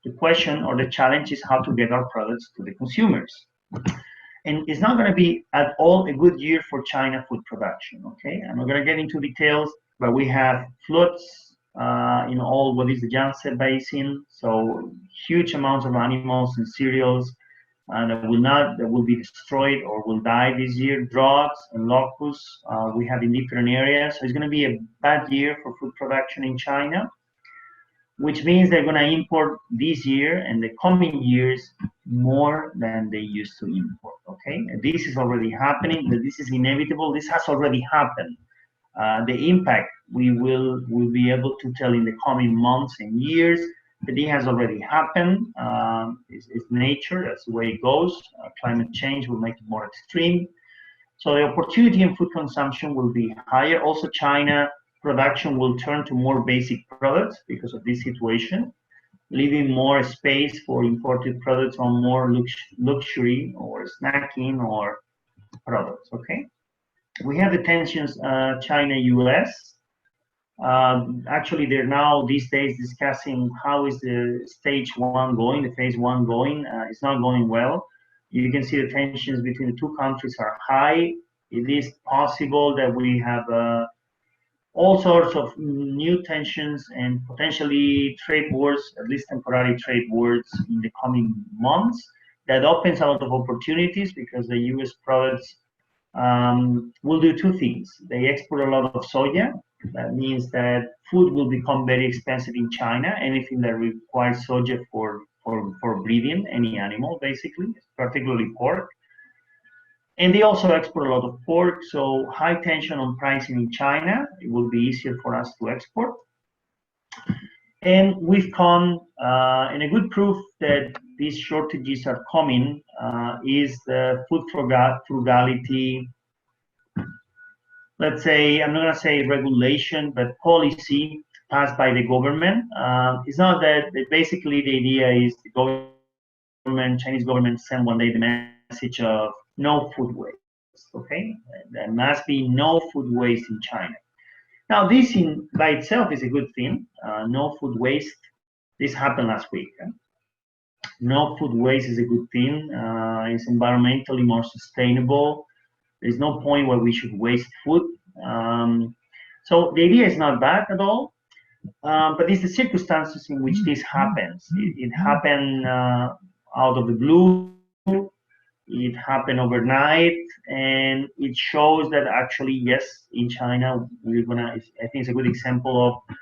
The question or the challenge is how to get our products to the consumers. And it's not going to be at all a good year for China food production, okay? I'm not going to get into details, but we have floods in all what is the Yangtze Basin, so huge amounts of animals and cereals that will be destroyed or will die this year. Droughts and locusts we have in different areas. So it's going to be a bad year for food production in China, which means they're going to import this year and the coming years more than they used to import. Okay, and this is already happening. This is inevitable. This has already happened. The impact we will be able to tell in the coming months and years. But it has already happened. It's nature. That's the way it goes. Climate change will make it more extreme. So the opportunity in food consumption will be higher. Also, China production will turn to more basic products because of this situation, leaving more space for imported products on more luxury or snacking or products. Okay. We have the tensions China-US. Actually, they're now these days discussing how is the stage 1 going, the phase 1 going. It's not going well. You can see the tensions between the two countries are high. It is possible that we have all sorts of new tensions and potentially trade wars, at least temporary trade wars in the coming months. That opens a lot of opportunities because the US products will do two things. They export a lot of soya. That means that food will become very expensive in China. Anything that requires soya for breeding any animal, basically, particularly pork. And they also export a lot of pork, so high tension on pricing in China. It will be easier for us to export. And we've come, and a good proof that these shortages are coming is the food frugality, let's say, I'm not going to say regulation, but policy passed by the government. It's not that, basically the idea is the government, Chinese government sent one day the message of no food waste, okay? There must be no food waste in China. Now, this by itself is a good thing. No food waste. This happened last week. No food waste is a good thing. It's environmentally more sustainable. There's no point where we should waste food. So the idea is not bad at all, but it's the circumstances in which this happens. It happened out of the blue. It happened overnight, and it shows that actually, yes, in China, I think it's a good example of,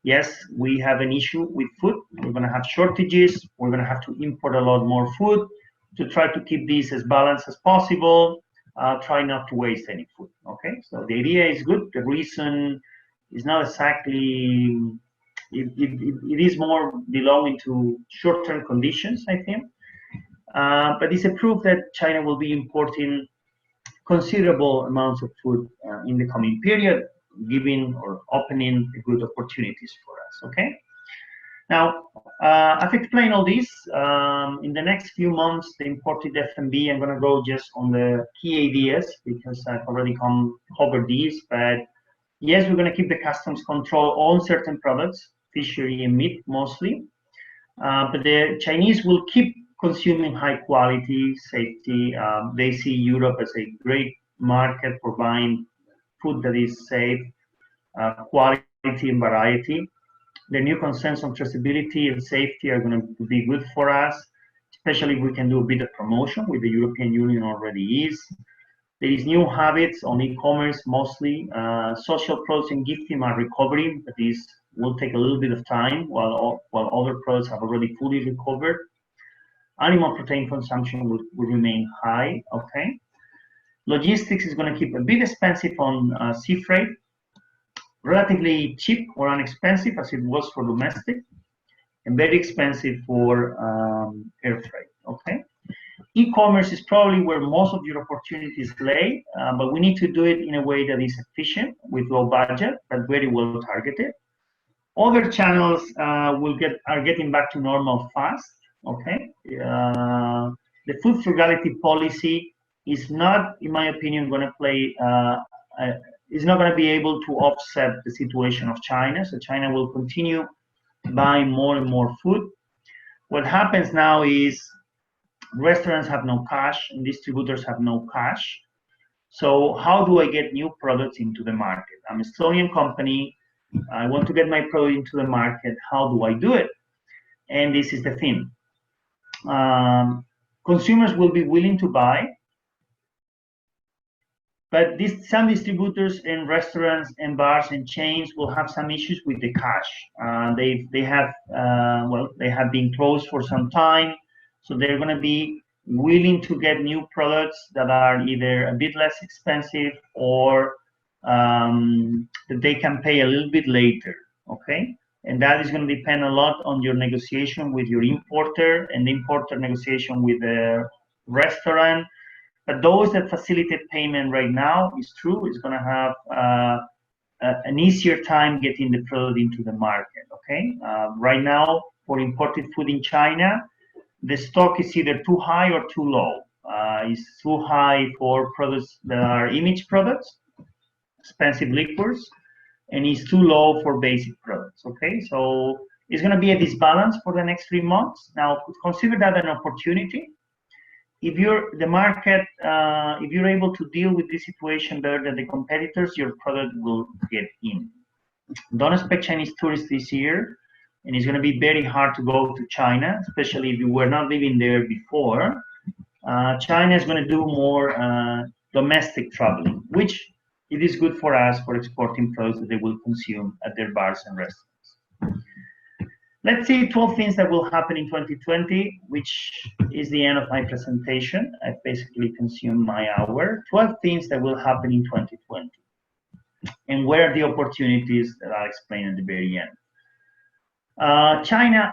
yes, we have an issue with food. We're gonna have shortages. We're gonna have to import a lot more food to try to keep this as balanced as possible. Try not to waste any food, okay? So the idea is good. The reason is not exactly, it is more belonging to short-term conditions, I think. But it's a proof that China will be importing considerable amounts of food in the coming period, giving or opening good opportunities for us, okay? Now, I've explained all this. In the next few months, the imported F&B, I'm gonna go just on the key ideas because I've already covered these, but yes, we're gonna keep the customs control on certain products, fishery and meat mostly, but the Chinese will keep consuming high quality, safety. They see Europe as a great market for buying food that is safe, quality and variety. The new concerns on traceability and safety are going to be good for us, especially if we can do a bit of promotion, with the European Union already is. There is new habits on e-commerce mostly. Social products and gifting are recovering, but this will take a little bit of time while other products have already fully recovered. Animal protein consumption will remain high, okay? Logistics is going to keep a bit expensive on sea freight, relatively cheap or inexpensive as it was for domestic, and very expensive for air freight, okay? E-commerce is probably where most of your opportunities lay, but we need to do it in a way that is efficient with low budget, but very well targeted. Other channels are getting back to normal fast, okay? The food frugality policy is not, in my opinion, going to play, is not going to be able to offset the situation of China. So China will continue buying more and more food. What happens now is restaurants have no cash and distributors have no cash. So how do I get new products into the market? I'm an Estonian company. I want to get my product into the market. How do I do it? And this is the thing. Consumers will be willing to buy, but some distributors and restaurants and bars and chains will have some issues with the cash. They have been closed for some time, so they're going to be willing to get new products that are either a bit less expensive or that they can pay a little bit later, okay? And that is going to depend a lot on your negotiation with your importer and the importer negotiation with the restaurant. But those that facilitate payment right now, is true, is going to have an easier time getting the product into the market, okay? Right now, for imported food in China, the stock is either too high or too low. It's too high for products that are image products, expensive liquors, and it's too low for basic products, okay? So it's going to be a disbalance for the next 3 months. Now, consider that an opportunity. if you're the market, if you're able to deal with this situation better than the competitors, your product will get in. Don't expect Chinese tourists this year, and it's going to be very hard to go to China, especially if you were not living there before. China is going to do more domestic traveling, which it is good for us for exporting products that they will consume at their bars and restaurants. Let's see 12 things that will happen in 2020, which is the end of my presentation. I've basically consumed my hour. 12 things that will happen in 2020. And where are the opportunities that I'll explain at the very end. China,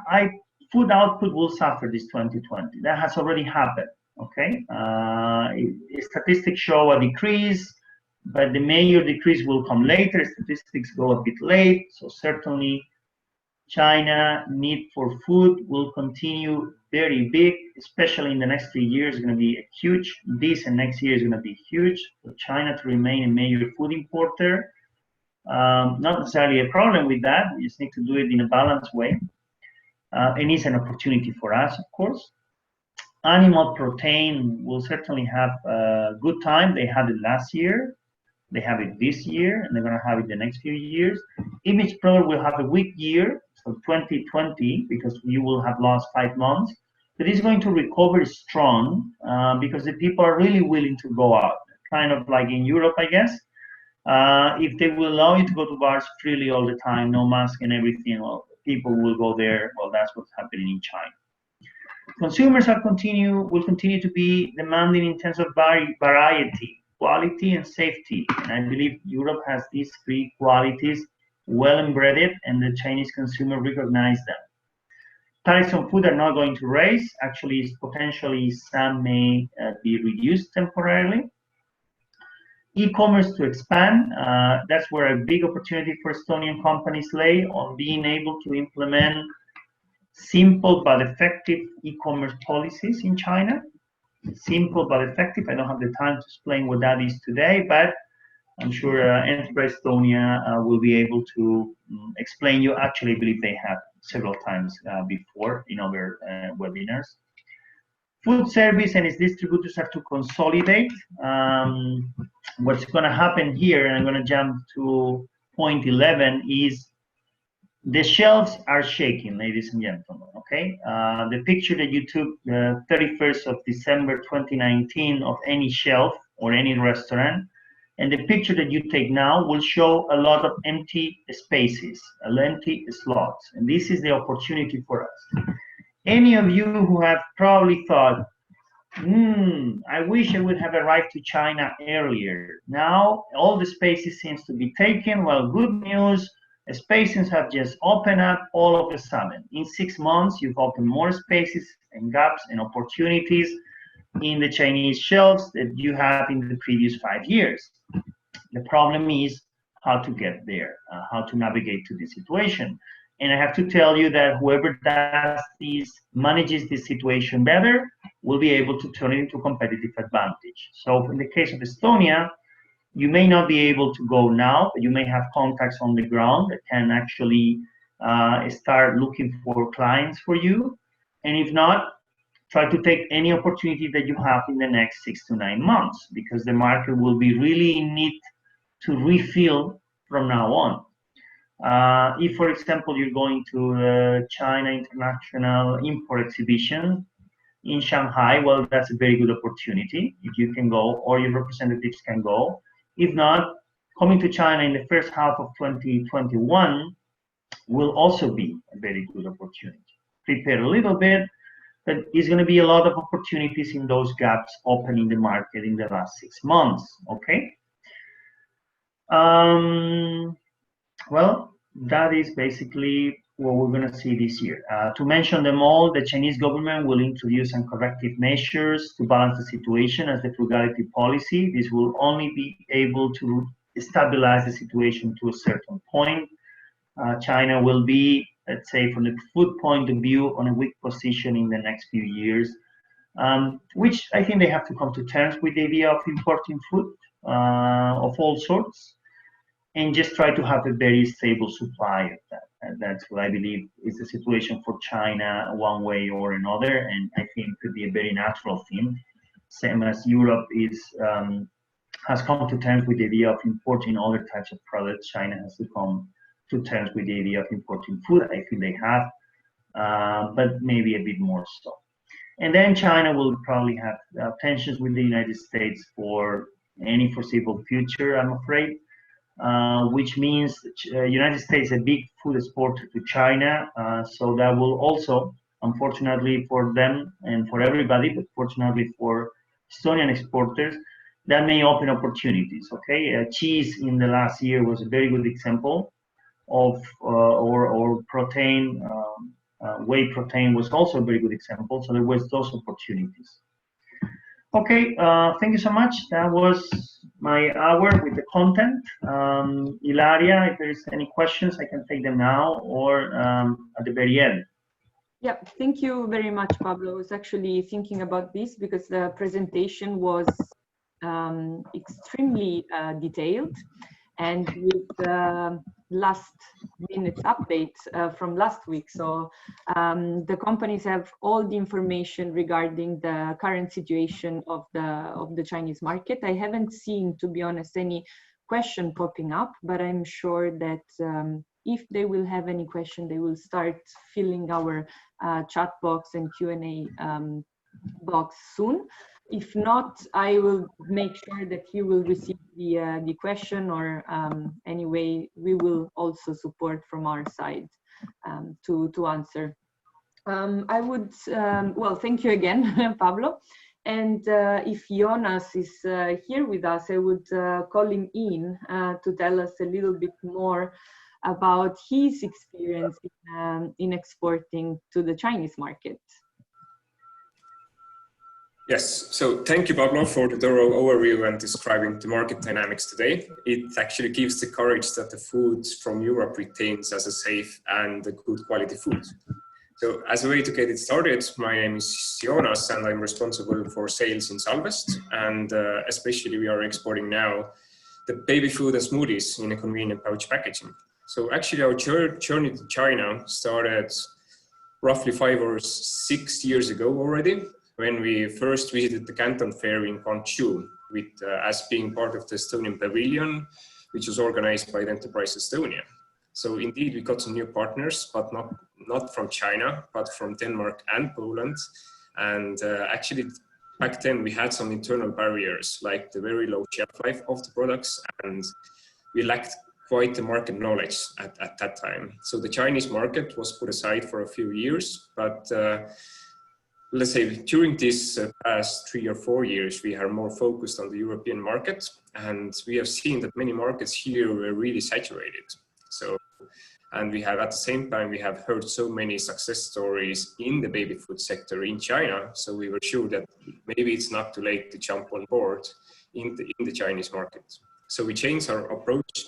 food output will suffer this 2020. That has already happened, okay? Statistics show a decrease, but the major decrease will come later. Statistics go a bit late, so certainly China need for food will continue very big, especially in the next 3 years. It's going to be huge. This and next year is going to be huge. For China to remain a major food importer, not necessarily a problem with that. We just need to do it in a balanced way. And it's an opportunity for us, of course. Animal protein will certainly have a good time. They had it last year. They have it this year, and they're going to have it the next few years. Image product will have a weak year, so 2020, because you will have lost 5 months. But it's going to recover strong because the people are really willing to go out, kind of like in Europe, I guess. If they will allow you to go to bars freely all the time, no mask and everything, well, people will go there. Well, that's what's happening in China. Consumers will continue to be demanding in terms of variety, quality, and safety. And I believe Europe has these 3 qualities well embedded, and the Chinese consumer recognize them. Tariffs on food are not going to raise. Actually, potentially some may be reduced temporarily. E-commerce to expand. That's where a big opportunity for Estonian companies lay on being able to implement simple but effective e-commerce policies in China. Simple but effective. I don't have the time to explain what that is today, but I'm sure Enterprise Estonia will be able to explain you. Actually, I believe they have several times before in other webinars. Food service and its distributors have to consolidate. What's going to happen here, and I'm going to jump to point 11, is the shelves are shaking, ladies and gentlemen, okay? The picture that you took the 31st of December 2019 of any shelf or any restaurant, and the picture that you take now will show a lot of empty spaces, empty slots. And this is the opportunity for us. Any of you who have probably thought, I wish I would have arrived to China earlier. Now, all the spaces seems to be taken. Well, good news. Spaces have just opened up all of a sudden. In 6 months, you've opened more spaces and gaps and opportunities in the Chinese shelves that you have in the previous 5 years. The problem is how to get there, how to navigate to the situation. And I have to tell you that whoever does this, manages this situation better, will be able to turn it into a competitive advantage. So in the case of Estonia, you may not be able to go now, but you may have contacts on the ground that can actually start looking for clients for you. And if not, try to take any opportunity that you have in the next 6 to 9 months, because the market will be really in need to refill from now on. If, for example, you're going to the China International Import Exhibition in Shanghai, well, that's a very good opportunity if you can go, or your representatives can go. If not, coming to China in the first half of 2021 will also be a very good opportunity. Prepare a little bit, but it's going to be a lot of opportunities in those gaps opening the market in the last 6 months, okay? Well, that is basically what we're going to see this year. To mention them all, the Chinese government will introduce some corrective measures to balance the situation as the frugality policy. This will only be able to stabilize the situation to a certain point. China will be, let's say, from the food point of view, on a weak position in the next few years, which I think they have to come to terms with the idea of importing food of all sorts, and just try to have a very stable supply of that. And that's what I believe is the situation for China one way or another, and I think it could be a very natural thing. same as Europe has come to terms with the idea of importing other types of products. China has to come to terms with the idea of importing food. I think they have, but maybe a bit more so. And then China will probably have tensions with the United States for any foreseeable future, I'm afraid, which means United States is a big food exporter to China. So that will also, unfortunately for them and for everybody, but fortunately for Estonian exporters, that may open opportunities. Okay, cheese in the last year was a very good example of, or protein. Whey protein was also a very good example. So there was those opportunities. Okay, thank you so much. That was my hour with the content. Ilaria, if there's any questions, I can take them now or at the very end. Yeah, thank you very much, Pablo. I was actually thinking about this because the presentation was extremely detailed, and with the last minute updates from last week. So the companies have all the information regarding the current situation of the Chinese market. I haven't seen, to be honest, any question popping up, but I'm sure that if they will have any question, they will start filling our chat box and Q&A box soon. If not, I will make sure that you will receive the question, or anyway, we will also support from our side to answer. I would, well, thank you again, Pablo. And if Jonas is here with us, I would call him in to tell us a little bit more about his experience in exporting to the Chinese market. Yes, so thank you, Pablo, for the thorough overview and describing the market dynamics today. It actually gives the courage that the food from Europe retains as a safe and a good quality food. So as a way to get it started, my name is Jonas and I'm responsible for sales in Salvest, and especially we are exporting now the baby food and smoothies in a convenient pouch packaging. So actually our journey to China started roughly 5 or 6 years ago already, when we first visited the Canton Fair in Guangzhou, with as being part of the Estonian pavilion, which was organized by the Enterprise Estonia. So indeed, we got some new partners, but not from China, but from Denmark and Poland. And actually, back then we had some internal barriers, like the very low shelf life of the products, and we lacked quite the market knowledge at that time. So the Chinese market was put aside for a few years, but let's say during this past 3 or 4 years, we are more focused on the European market, and we have seen that many markets here were really saturated. So, and we have at the same time, we have heard so many success stories in the baby food sector in China. So we were sure that maybe it's not too late to jump on board in the Chinese market. So we changed our approach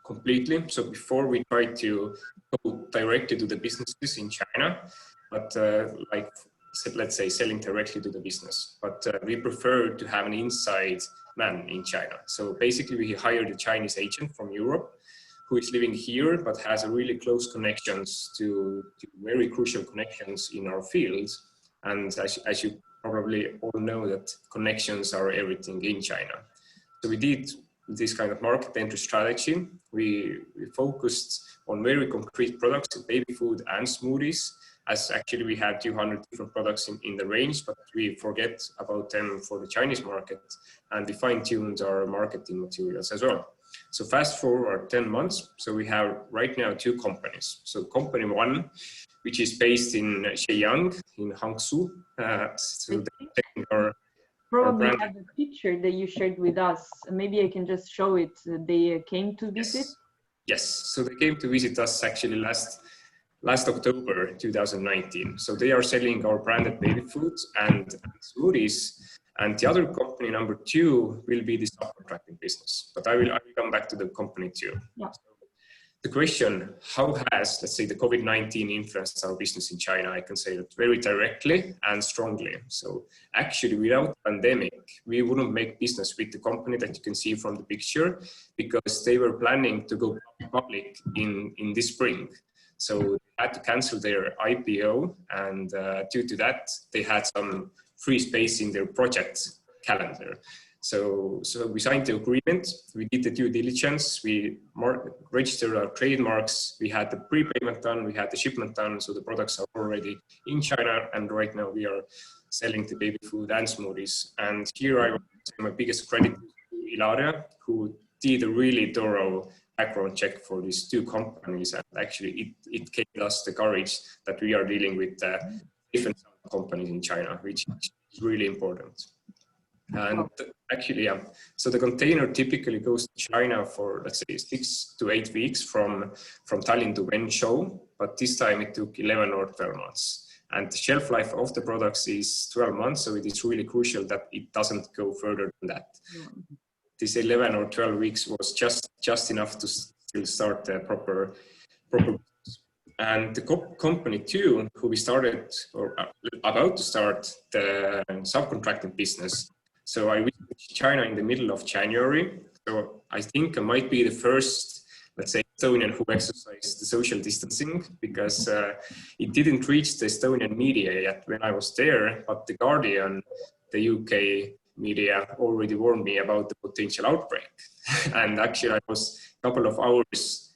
completely. So before we tried to go directly to the businesses in China, but let's say selling directly to the business, but we prefer to have an inside man in China. So basically we hired a Chinese agent from Europe who is living here, but has a really close connections to very crucial connections in our fields. And as you probably all know, that connections are everything in China. So we did this kind of market entry strategy. We focused on very concrete products, baby food and smoothies, as actually we had 200 different products in the range, but we forget about them for the Chinese market, and we fine-tuned our marketing materials as well. So fast forward 10 months, so we have right now 2 companies. So company 1, which is based in Shenyang, in Hangzhou. So they probably have a picture that you shared with us. Maybe I can just show it. They came to visit? Yes, so they came to visit us actually last October 2019. So they are selling our branded baby foods and smoothies. And the other company, number 2, will be the subcontracting business. But I will come back to the company 2. Yeah. So the question, how has, let's say, the COVID-19 influenced our business in China? I can say that very directly and strongly. So actually, without pandemic, we wouldn't make business with the company that you can see from the picture, because they were planning to go public in this spring. So they had to cancel their IPO, and due to that, they had some free space in their projects calendar. So we signed the agreement, we did the due diligence, we registered our trademarks, we had the prepayment done, we had the shipment done, so the products are already in China, and right now we are selling the baby food and smoothies. And here I want to say my biggest credit to Ilaria, who did a really thorough background check for these two companies, and actually it gave us the courage that we are dealing with different companies in China, which is really important. And actually, so the container typically goes to China for, let's say, 6 to 8 weeks from Tallinn to Wenzhou, but this time it took 11 or 12 months. And the shelf life of the products is 12 months, so it is really crucial that it doesn't go further than that. This 11 or 12 weeks was just enough to still start the proper business. And the company too, who we started or about to start the subcontracting business. So I visited China in the middle of January. So I think I might be the first, let's say, Estonian who exercised the social distancing, because it didn't reach the Estonian media yet when I was there, but the Guardian, the UK media, already warned me about the potential outbreak. And actually I was a couple of hours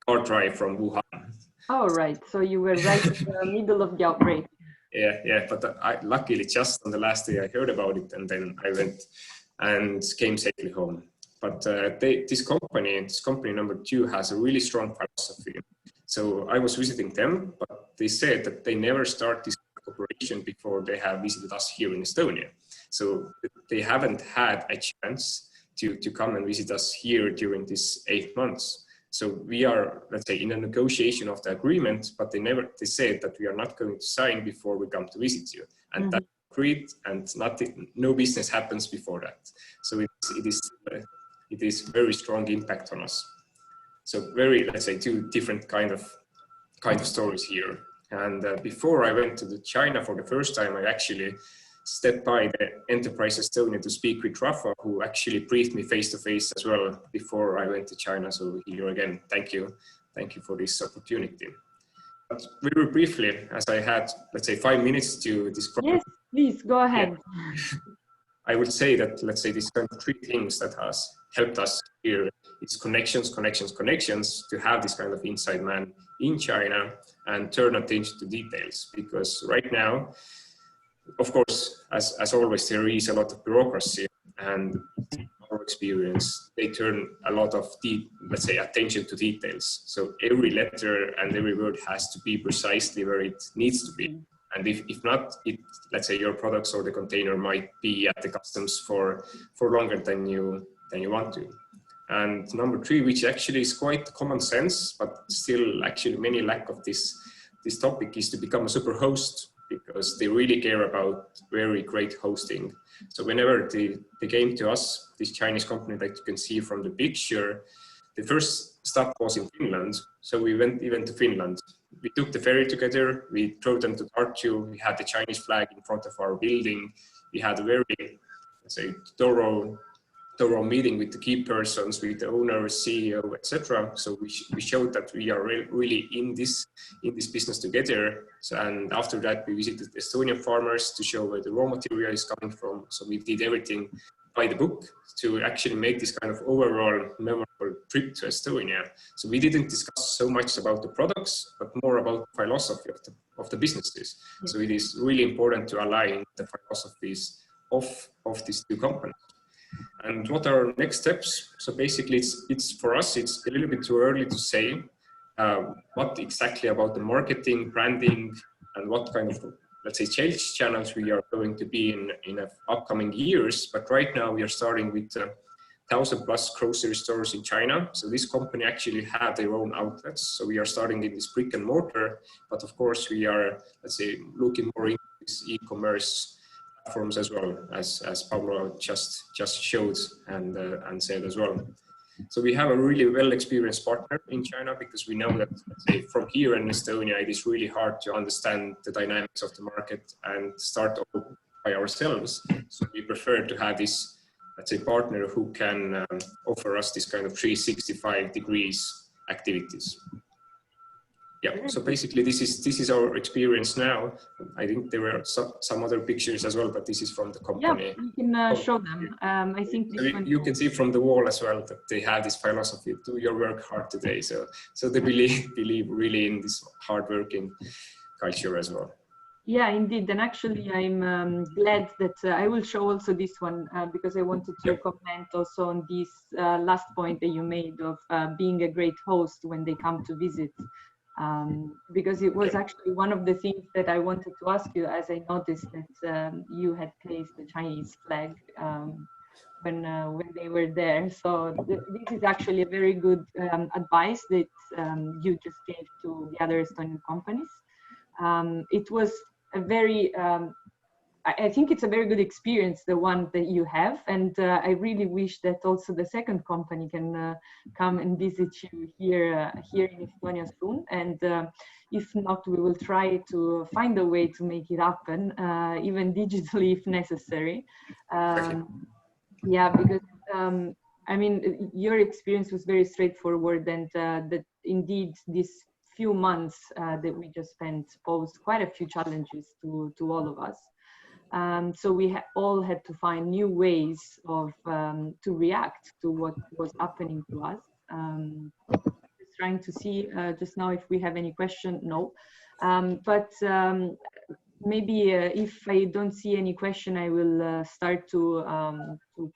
car drive from Wuhan. Oh, right. So you were right in the middle of the outbreak. Yeah, but I luckily just on the last day I heard about it, and then I went and came safely home. But this company number 2 has a really strong philosophy. So I was visiting them, but they said that they never start this operation before they have visited us here in Estonia. So they haven't had a chance to come and visit us here during these 8 months. So we are, let's say, in a negotiation of the agreement, but they said that we are not going to sign before we come to visit you. And that agreed, and no business happens before that. So it is very strong impact on us. So very, let's say, 2 different kind of stories here. And before I went to China for the first time, I actually stepped by the Enterprise Estonia to speak with Rafa, who actually briefed me face to face as well before I went to China. So here again, thank you for this opportunity. But very briefly, as I had, let's say, 5 minutes to describe. Yes, please go ahead. Yeah. I would say that, let's say, these kind of 3 things that has helped us here is connections to have this kind of inside man in China and turn attention to details. Because right now, of course, as always, there is a lot of bureaucracy, and our experience, they turn a lot of, let's say, attention to details. So every letter and every word has to be precisely where it needs to be. And if not, let's say your products or the container might be at the customs for longer than you want to. And number 3, which actually is quite common sense, but still actually many lack of this topic, is to become a super host, because they really care about very great hosting. So whenever they came to us, this Chinese company that you can see from the picture, the first stop was in Finland. So we went even to Finland. We took the ferry together, we drove them to Tartu, we had the Chinese flag in front of our building. We had a very, let's say, thorough meeting with the key persons, with the owner, CEO, etc. So we showed that we are really in this business together. So, and after that, we visited Estonian farmers to show where the raw material is coming from. So we did everything by the book to actually make this kind of overall memorable trip to Estonia. So we didn't discuss so much about the products, but more about the philosophy of the businesses. So it is really important to align the philosophies of these 2 companies. And what are next steps? So basically, it's for us, it's a little bit too early to say what exactly about the marketing, branding, and what kind of, let's say, sales channels we are going to be in upcoming years. But right now we are starting with 1,000+ grocery stores in China. So this company actually have their own outlets. So we are starting in this brick and mortar, but of course we are, let's say, looking more into this e-commerce platforms as well, as Pablo just showed and said as well. So we have a really well-experienced partner in China, because we know that, let's say, from here in Estonia, it is really hard to understand the dynamics of the market and start by ourselves. So we prefer to have this, let's say, partner who can offer us this kind of 365 degrees activities. Yeah, so basically this is our experience now. I think there were some other pictures as well, but this is from the company. Yeah, we can show them. I think so this one you can see from the wall as well that they have this philosophy: do your work hard today. So they believe really in this hard-working culture as well. Yeah, indeed. And actually, I'm glad that I will show also this one because I wanted to comment also on this last point that you made of being a great host when they come to visit. Because it was actually one of the things that I wanted to ask you, as I noticed that you had placed the Chinese flag when they were there. So this is actually a very good advice that you just gave to the other Estonian companies. It was a very, I think it's a very good experience, the one that you have. And I really wish that also the second company can come and visit you here in Estonia soon. And if not, we will try to find a way to make it happen, even digitally if necessary. Yeah, because I mean, your experience was very straightforward, and that indeed this few months that we just spent posed quite a few challenges to all of us. So we all had to find new ways of to react to what was happening to us. Just trying to see just now if we have any question. No, but maybe if I don't see any question, I will start to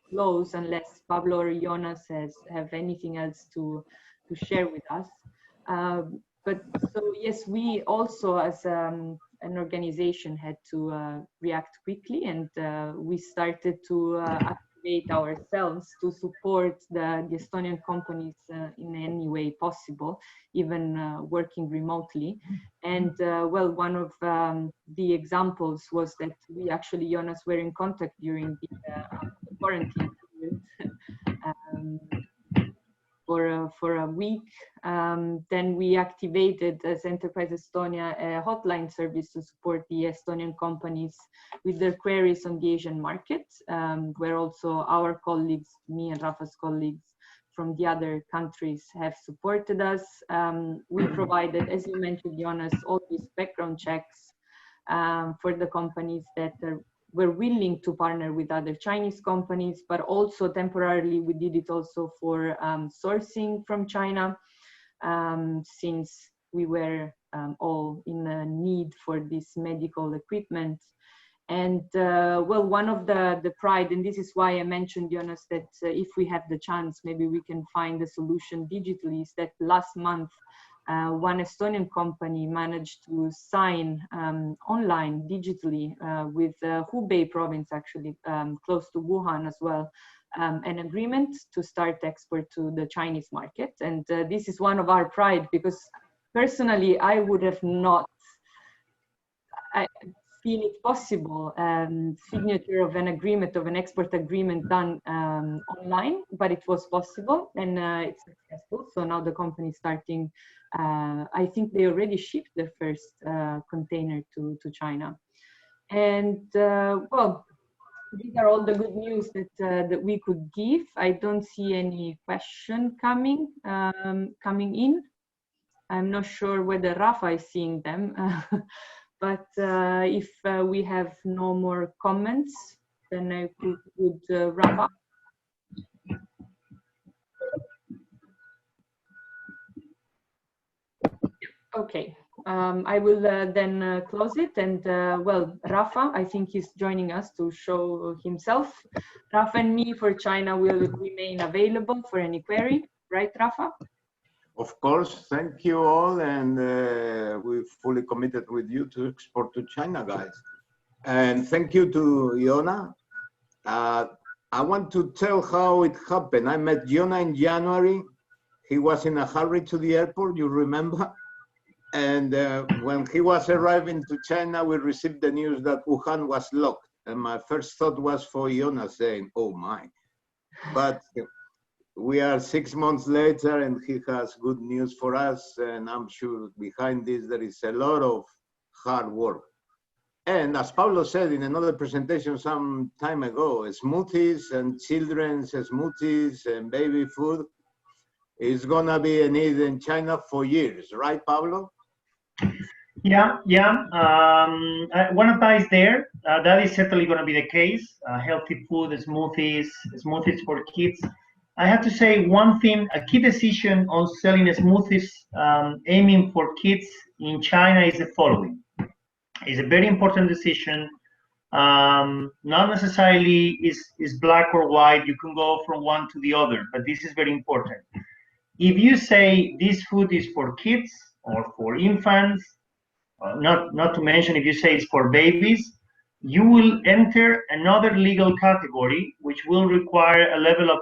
close unless Pablo or Jonas have anything else to share with us. But so yes, we also as an organization had to react quickly, and we started to activate ourselves to support the Estonian companies in any way possible, even working remotely. And well, one of the examples was that we actually, Jonas, were in contact during the quarantine period. For a week. Then we activated as Enterprise Estonia a hotline service to support the Estonian companies with their queries on the Asian market, where also our colleagues, me and Rafa's colleagues from the other countries have supported us. We provided, as you mentioned, Jonas, all these background checks for the companies that were willing to partner with other Chinese companies, but also temporarily we did it also for sourcing from China, since we were all in need for this medical equipment. And well, one of the pride, and this is why I mentioned, Jonas, that if we have the chance, maybe we can find a solution digitally, is that last month, one Estonian company managed to sign online digitally with Hubei province, actually close to Wuhan as well, an agreement to start export to the Chinese market. And this is one of our pride, because personally I would have not seen it possible, signature of an agreement, of an export agreement done online, but it was possible, and it's successful. So now the company is starting, I think they already shipped their first container to China. And well, these are all the good news that we could give. I don't see any question coming in. I'm not sure whether Rafa is seeing them. But if we have no more comments, then I would wrap up. Okay, I will then close it. And well, Rafa, I think he's joining us to show himself. Rafa and me for China will remain available for any query, right, Rafa? Of course, thank you all, and we're fully committed with you to export to China, guys. And thank you to Yona. I want to tell how it happened. I met Yona in January. He was in a hurry to the airport, you remember? And when he was arriving to China, we received the news that Wuhan was locked. And my first thought was for Yona, saying, oh my. But we are 6 months later, and he has good news for us. And I'm sure behind this, there is a lot of hard work. And as Pablo said in another presentation some time ago, smoothies and children's smoothies and baby food is gonna be a need in China for years, right, Pablo? Yeah, yeah. One advice there, that is certainly going to be the case. Healthy food, smoothies for kids. I have to say one thing, a key decision on selling smoothies aiming for kids in China is the following. It's a very important decision. Not necessarily is black or white. You can go from one to the other, but this is very important. If you say this food is for kids or for infants, not to mention if you say it's for babies, you will enter another legal category, which will require a level of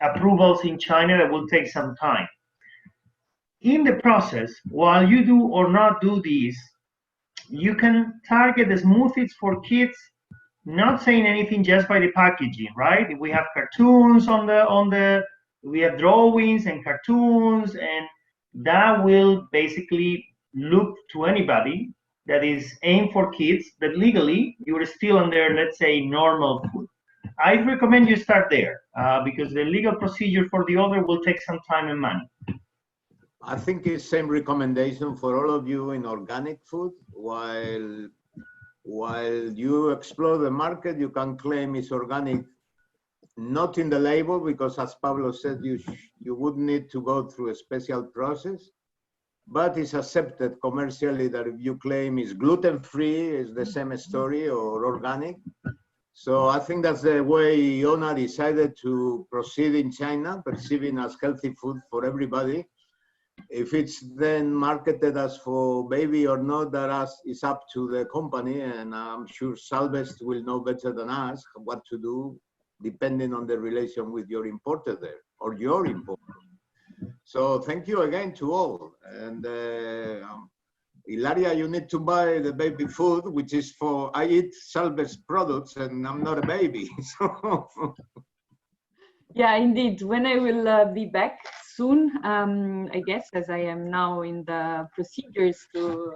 approvals in China that will take some time. In the process, while you do or not do this, you can target the smoothies for kids, not saying anything just by the packaging, right? We have cartoons we have drawings and cartoons, and that will basically look to anybody that is aimed for kids, but legally you're still under, let's say, normal food. I recommend you start there because the legal procedure for the other will take some time and money. I think it's same recommendation for all of you in organic food. While you explore the market, you can claim it's organic, not in the label, because as Pablo said, you would need to go through a special process, but it's accepted commercially that if you claim it's gluten-free, it's the same story, or organic. So I think that's the way Iona decided to proceed in China, perceiving as healthy food for everybody. If it's then marketed as for baby or not, that is up to the company, and I'm sure Salvest will know better than us what to do, depending on the relation with your importer there, or your importer. So thank you again to all. And Ilaria, you need to buy the baby food, which is for, I eat Salvest products and I'm not a baby. So. Yeah, indeed. When I will be back soon, I guess, as I am now in the procedures to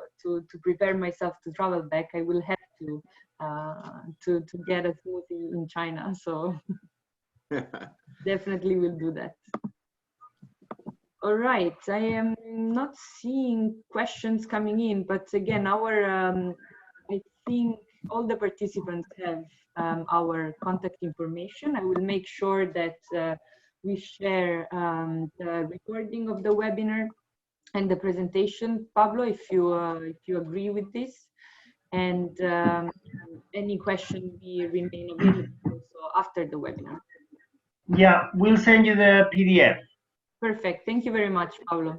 prepare myself to travel back, I will have to get a smoothie in China. So definitely will do that. All right, I am not seeing questions coming in, but again, I think all the participants have our contact information. I will make sure that we share the recording of the webinar and the presentation, Pablo, if you agree with this. And any question will remain available also after the webinar. Yeah, we'll send you the PDF. Perfect. Thank you very much, Pablo.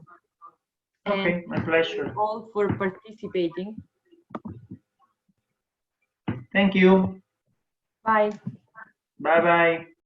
Okay, and my pleasure. Thank you all for participating. Thank you. Bye. Bye-bye.